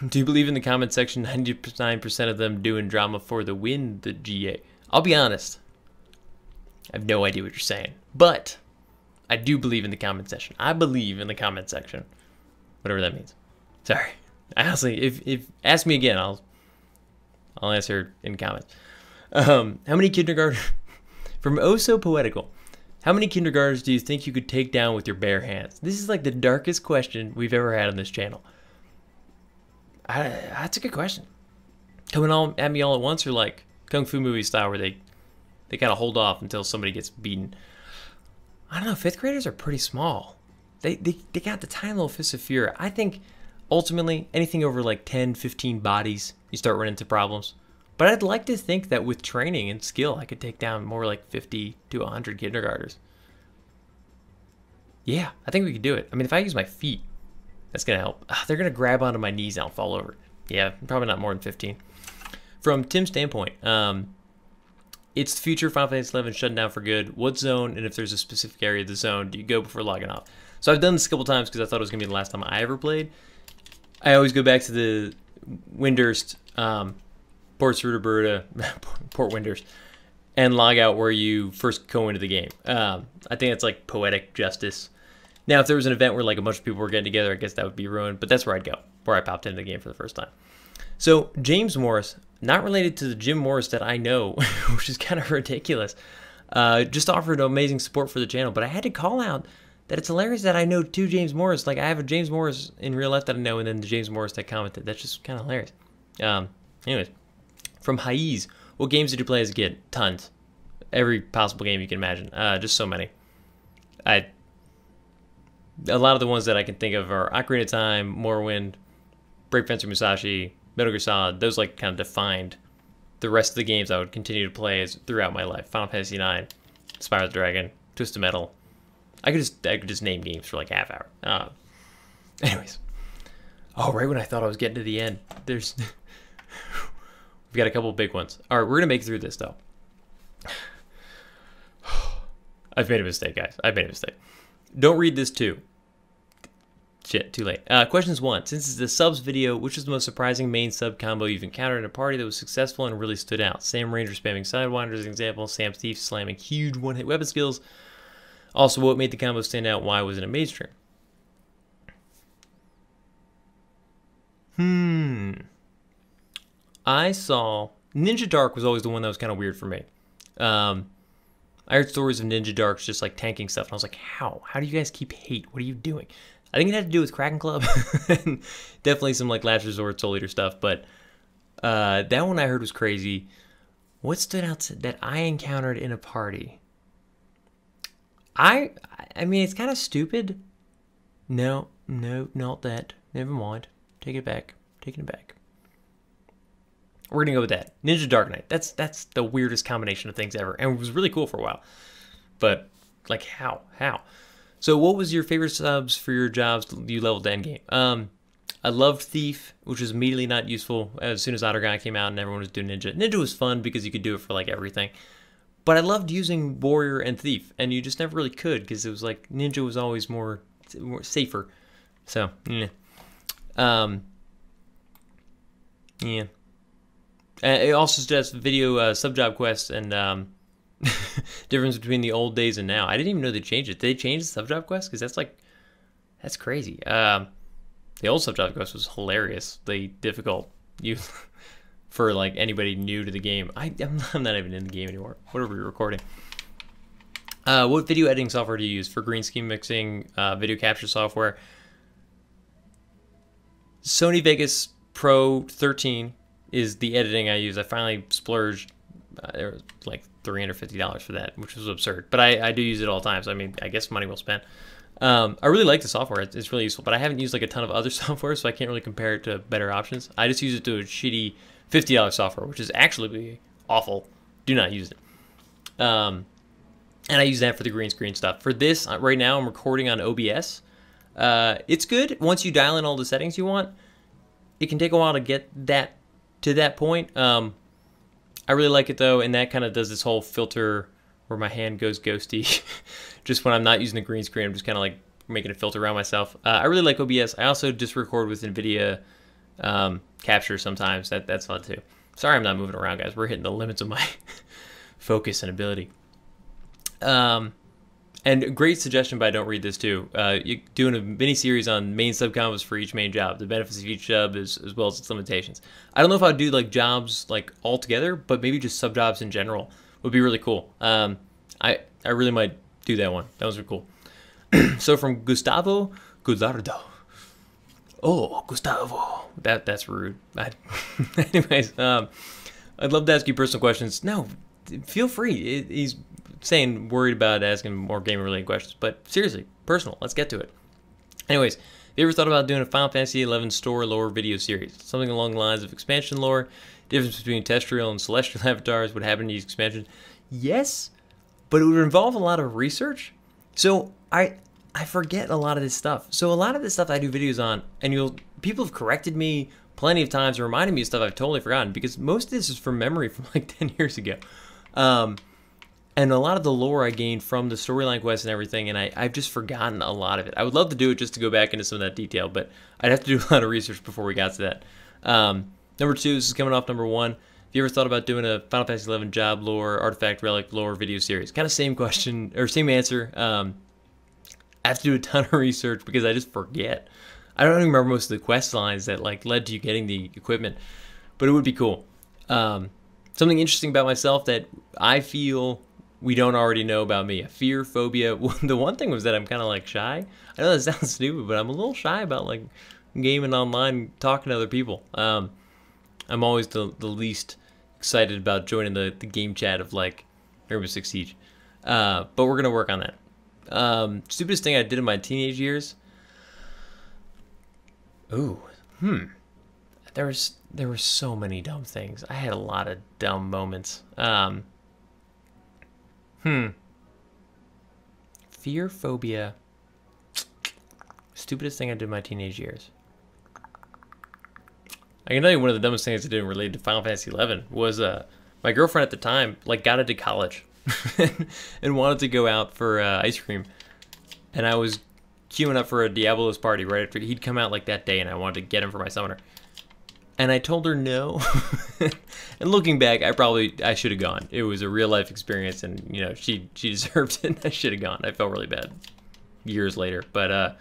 Speaker 1: Do you believe in the comment section? 99% of them doing drama for the win, the GA. I'll be honest. I have no idea what you're saying, but I do believe in the comment section. I believe in the comment section, whatever that means. Sorry. Honestly, if ask me again, I'll answer in comments. How many kindergarten from Oh So Poetical? How many kindergartners do you think you could take down with your bare hands? This is like the darkest question we've ever had on this channel. That's a good question. Coming all at me all at once, or like kung fu movie style, where they gotta hold off until somebody gets beaten. I don't know. 5th graders are pretty small. They got the tiny little fists of fury. I think ultimately anything over like 10, 15 bodies, you start running into problems. But I'd like to think that with training and skill, I could take down more like 50 to 100 kindergartners. Yeah, I think we could do it. I mean, if I use my feet, that's going to help. They're going to grab onto my knees and I'll fall over. Yeah, probably not more than 15. From Tim's standpoint, it's the future. Final Fantasy XI shutting down for good. What zone, and if there's a specific area of the zone, do you go before logging off? So I've done this a couple times because I thought it was going to be the last time I ever played. I always go back to the Windurst, Port Sruderberta, Port Windurst, and log out where you first go into the game. I think it's like poetic justice. Now, if there was an event where like a bunch of people were getting together, I guess that would be ruined, but that's where I'd go, where I popped into the game for the first time. So, James Morris, not related to the Jim Morris that I know, which is kind of ridiculous, just offered amazing support for the channel, but I had to call out that it's hilarious that I know 2 James Morris. Like, I have a James Morris in real life that I know, and then the James Morris that commented. That's just kind of hilarious. Anyways, from haha.I, what games did you play as a kid? Tons. Every possible game you can imagine. Just so many. A lot of the ones that I can think of are Ocarina of Time, Morrowind, Breakfencer Musashi, Metal Gear Solid. Those like kind of defined the rest of the games I would continue to play as throughout my life. Final Fantasy IX, Spyro the Dragon, Twisted Metal. I could just name games for like half hour. Anyways. Oh, right when I thought I was getting to the end, we've got a couple of big ones. All right, we're gonna make it through this though. I've made a mistake, guys. I've made a mistake. Don't read this too. Shit, too late. Questions 1. Since it's a subs video, which is the most surprising main sub combo you've encountered in a party that was successful and really stood out? Sam Ranger spamming Sidewinder as an example. Sam Thief slamming huge one-hit weapon skills. Also, what made the combo stand out? Why was it a mage stream? I saw... Ninja Dark was always the one that was kind of weird for me. I heard stories of Ninja Darks just like tanking stuff, and I was like, how? How do you guys keep hate? What are you doing? I think it had to do with Kraken Club. And definitely some like Last Resort, Soul Eater stuff, but that one I heard was crazy. What stood out that I encountered in a party? I mean, it's kind of stupid. No, not that. Never mind. Take it back. Taking it back. We're gonna go with that. Ninja Dark Knight. That's the weirdest combination of things ever, and it was really cool for a while. But like, how? So, what was your favorite subs for your jobs you leveled to endgame? I loved Thief, which was immediately not useful as soon as Otter Guy came out and everyone was doing Ninja. Ninja was fun because you could do it for like everything. But I loved using Warrior and Thief, and you just never really could because it was like Ninja was always more safer. So, yeah. Yeah. It also suggests video sub-job quests and difference between the old days and now. I didn't even know they changed it. Did they change the sub-job quest? Because that's crazy. The old sub-job quest was hilariously difficult for like anybody new to the game. I'm not even in the game anymore. What are we recording? What video editing software do you use for green screen mixing, video capture software? Sony Vegas Pro 13 is the editing I use. I finally splurged like $350 for that, which was absurd. But I do use it all the time, so I mean, I guess money well spent. I really like the software. It's really useful, but I haven't used like a ton of other software, so I can't really compare it to better options. I just use it to a shitty $50 software, which is actually awful. Do not use it. And I use that for the green screen stuff. For this, right now, I'm recording on OBS. It's good once you dial in all the settings you want. It can take a while to get that to that point. I really like it though, and that kind of does this whole filter where my hand goes ghosty. Just when I'm not using the green screen, I'm just kind of like making a filter around myself. I really like OBS. I also just record with NVIDIA capture sometimes. That's fun too. Sorry I'm not moving around, guys. We're hitting the limits of my focus and ability. And a great suggestion, but I don't read this too. You're doing a mini-series on main sub combos for each main job, the benefits of each job as well as its limitations. I don't know if I'd do like jobs like all together, but maybe just sub jobs in general would be really cool. I really might do that one. That was really cool. So from Gustavo Gudardo. Oh, Gustavo. That's rude. Anyways, I'd love to ask you personal questions. No, feel free. He's saying worried about asking more game-related questions, but seriously, personal. Let's get to it. Anyways, have you ever thought about doing a Final Fantasy XI store lore video series? Something along the lines of expansion lore, difference between terrestrial and celestial avatars, what happened in each expansion? Yes, but it would involve a lot of research. So I forget a lot of this stuff. So a lot of this stuff I do videos on, and people have corrected me plenty of times and reminded me of stuff I've totally forgotten, because most of this is from memory from like 10 years ago. And a lot of the lore I gained from the storyline quests and everything, and I've just forgotten a lot of it. I would love to do it just to go back into some of that detail, but I'd have to do a lot of research before we got to that. Number 2, this is coming off number 1. Have you ever thought about doing a Final Fantasy XI job lore, artifact, relic lore video series? Kind of same question, or same answer. I have to do a ton of research because I just forget. I don't even remember most of the quest lines that like led to you getting the equipment, but it would be cool. Something interesting about myself that I feel we don't already know about me. A fear, phobia. The one thing was that I'm kind of like shy. I know that sounds stupid, but I'm a little shy about like gaming online, talking to other people. I'm always the least excited about joining the game chat of like Rainbow Six Siege. But we're gonna work on that. Stupidest thing I did in my teenage years. Ooh, There were so many dumb things. I had a lot of dumb moments. Fear, phobia. Stupidest thing I did in my teenage years. I can tell you one of the dumbest things I did related to Final Fantasy XI was my girlfriend at the time like got into college and wanted to go out for ice cream, and I was queuing up for a Diablo's party right after he'd come out like that day, and I wanted to get him for my summoner. And I told her no. And looking back, I should have gone. It was a real life experience, and you know, she deserved it. I should have gone. I felt really bad years later. But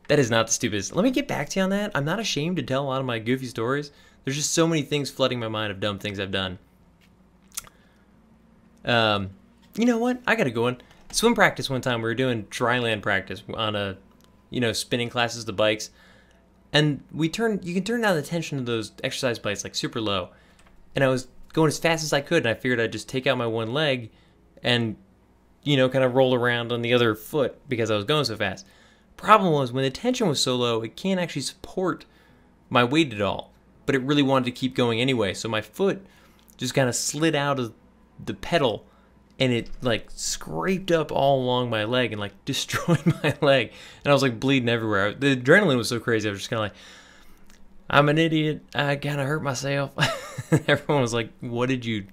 Speaker 1: that is not the stupidest. Let me get back to you on that. I'm not ashamed to tell a lot of my goofy stories. There's just so many things flooding my mind of dumb things I've done. You know what? I gotta go in. Swim practice one time. We were doing dry land practice on a, spinning classes, the bikes. And you can turn down the tension of those exercise bikes like super low. And I was going as fast as I could, and I figured I'd just take out my one leg and, kind of roll around on the other foot because I was going so fast. Problem was, when the tension was so low, it can't actually support my weight at all. But it really wanted to keep going anyway, so my foot just kind of slid out of the pedal, and it like scraped up all along my leg and like destroyed my leg, and I was like bleeding everywhere. The adrenaline was so crazy. I was just kind of like, I'm an idiot. I kind of hurt myself. Everyone was like, "What did you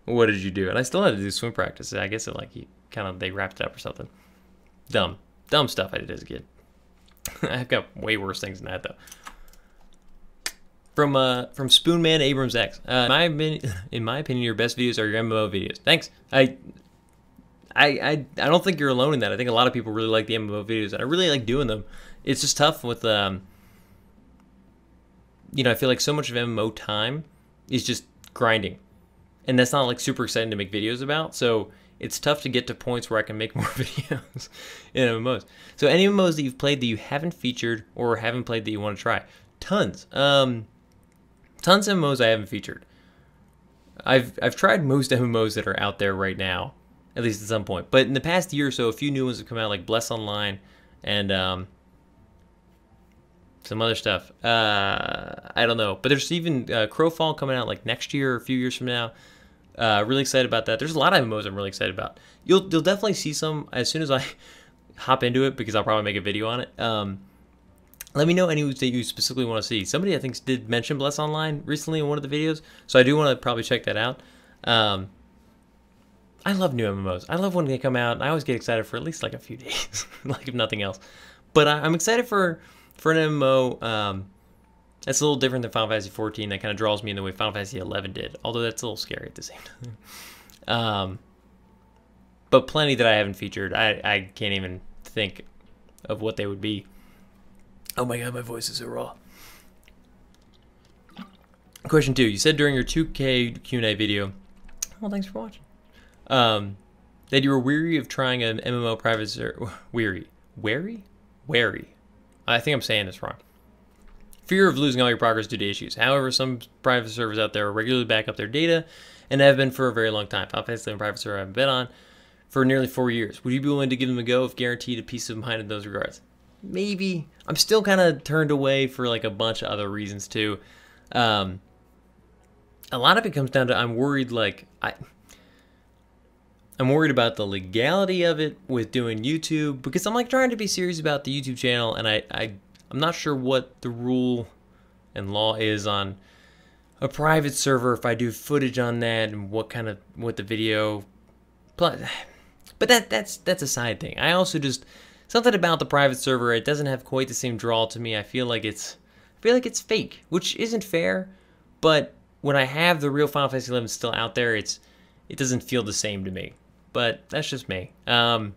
Speaker 1: do?" And I still had to do swim practice. I guess they wrapped it up or something. Dumb stuff I did as a kid. I've got way worse things than that though. From Spoonman Abrams X. In my opinion, your best videos are your MMO videos. Thanks. I don't think you're alone in that. I think a lot of people really like the MMO videos, and I really like doing them. It's just tough with I feel like so much of MMO time is just grinding, and that's not like super exciting to make videos about. So it's tough to get to points where I can make more videos in MMOs. So any MMOs that you've played that you haven't featured or haven't played that you want to try? Tons. Tons of MMOs I haven't featured. I've tried most MMOs that are out there right now, at least at some point. But in the past year or so, a few new ones have come out, like Bless Online and some other stuff. I don't know. But there's even Crowfall coming out like next year or a few years from now. Really excited about that. There's a lot of MMOs I'm really excited about. You'll definitely see some as soon as I hop into it, because I'll probably make a video on it. Let me know any that you specifically want to see. Somebody I think did mention Bless Online recently in one of the videos, so I do want to probably check that out. I love new MMOs. I love when they come out. I always get excited for at least like a few days, like if nothing else. But I'm excited for an MMO that's a little different than Final Fantasy 14. That kind of draws me in the way Final Fantasy 11 did, although that's a little scary at the same time. But plenty that I haven't featured. I can't even think of what they would be. Oh my god, my voice is so raw. Question 2. You said during your 2K Q&A video, well, thanks for watching, that you were weary of trying an MMO private server. Wary? I think I'm saying this wrong. Fear of losing all your progress due to issues. However, some private servers out there regularly back up their data and have been for a very long time. Final Fantasy 11 private server I've been on for nearly 4 years. Would you be willing to give them a go if guaranteed a peace of mind in those regards? Maybe. I'm still kind of turned away for like a bunch of other reasons too. A lot of it comes down to I'm worried I'm worried about the legality of it with doing YouTube, because I'm like trying to be serious about the YouTube channel, and I'm not sure what the rule and law is on a private server if I do footage on that and what the video. But that's a side thing. I also just something about the private server, it doesn't have quite the same draw to me. I feel like it's fake, which isn't fair, but when I have the real Final Fantasy 11 still out there, it doesn't feel the same to me. But that's just me. That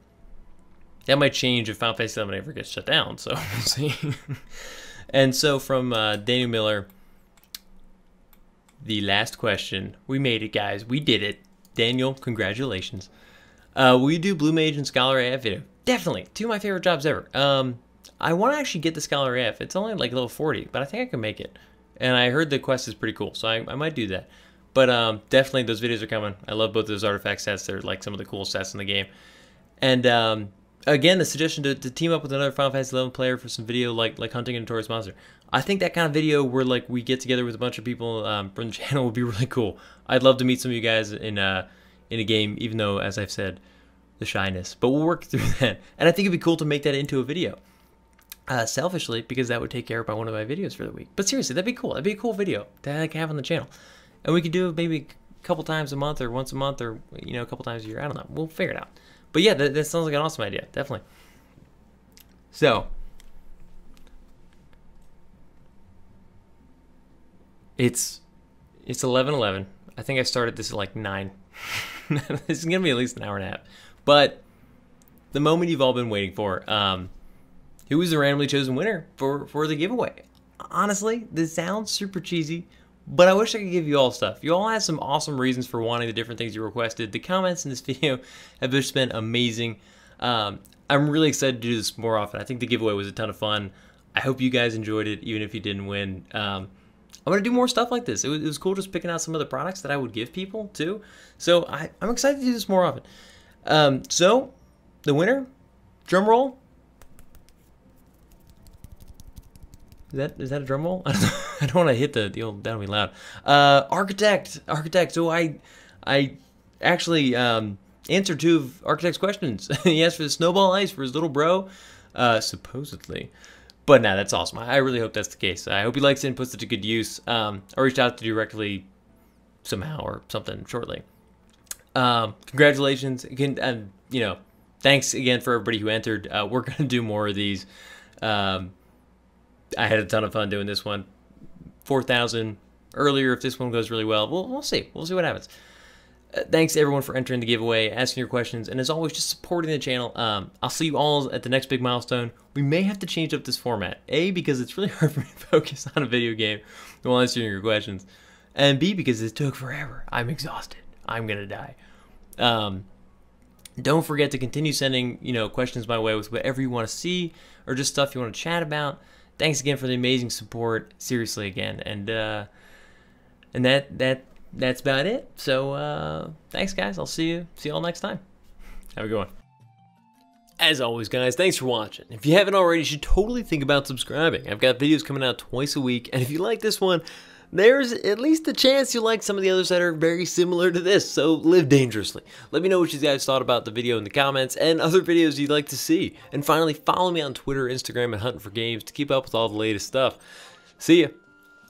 Speaker 1: might change if Final Fantasy 11 ever gets shut down, so we'll see. And so from Daniel Miller, the last question. We made it, guys. We did it. Daniel, congratulations. Will you do Blue Mage and Scholar AF video? Definitely. 2 of my favorite jobs ever. I want to actually get the Scholar AF. It's only like level 40, but I think I can make it. And I heard the quest is pretty cool, so I might do that. But definitely those videos are coming. I love both those artifact sets. They're like some of the coolest sets in the game. And again, the suggestion to team up with another Final Fantasy 11 player for some video like Hunting a Notorious Monster. I think that kind of video where like we get together with a bunch of people from the channel would be really cool. I'd love to meet some of you guys in a game, even though, as I've said, the shyness. But we'll work through that. And I think it'd be cool to make that into a video. Selfishly, because that would take care of one of my videos for the week. But seriously, that'd be cool. That'd be a cool video to have on the channel. And we could do it maybe a couple times a month or once a month or, you know, a couple times a year. I don't know. We'll figure it out. But yeah, that sounds like an awesome idea. Definitely. So, it's 11:11. I think I started this at like 9. This is going to be at least an hour and a half. But the moment you've all been waiting for, who was the randomly chosen winner for the giveaway? Honestly, this sounds super cheesy, but I wish I could give you all stuff. You all had some awesome reasons for wanting the different things you requested. The comments in this video have just been amazing. I'm really excited to do this more often. I think the giveaway was a ton of fun. I hope you guys enjoyed it, even if you didn't win. I'm going to do more stuff like this. It was cool just picking out some of the products that I would give people, too. So I'm excited to do this more often. So, the winner, drum roll. Is that a drum roll? I don't want to hit the old, that'll be loud. Architect. So I actually answered 2 of Architect's questions. He asked for the snowball ice for his little bro, supposedly. But nah, that's awesome. I really hope that's the case. I hope he likes it and puts it to good use. I'll reach out to directly somehow or something shortly. Congratulations. Again, you know, thanks again for everybody who entered. We're going to do more of these. I had a ton of fun doing this one. 4,000 earlier. If this one goes really well, we'll see. We'll see what happens. Thanks everyone for entering the giveaway, asking your questions, and as always, just supporting the channel. I'll see you all at the next big milestone. We may have to change up this format. A, because it's really hard for me to focus on a video game while answering your questions. And B, because it took forever. I'm exhausted. I'm going to die. Don't forget to continue sending, you know, questions my way with whatever you want to see or just stuff you want to chat about. Thanks again for the amazing support. Seriously, again. And that's about it. So thanks, guys. I'll see you all next time. Have a good one. As always, guys, thanks for watching. If you haven't already, you should totally think about subscribing. I've got videos coming out twice a week, and if you like this one, there's at least a chance you like some of the others that are very similar to this, so live dangerously. Let me know what you guys thought about the video in the comments and other videos you'd like to see. And finally, follow me on Twitter, Instagram, and Huntin for Games to keep up with all the latest stuff. See ya.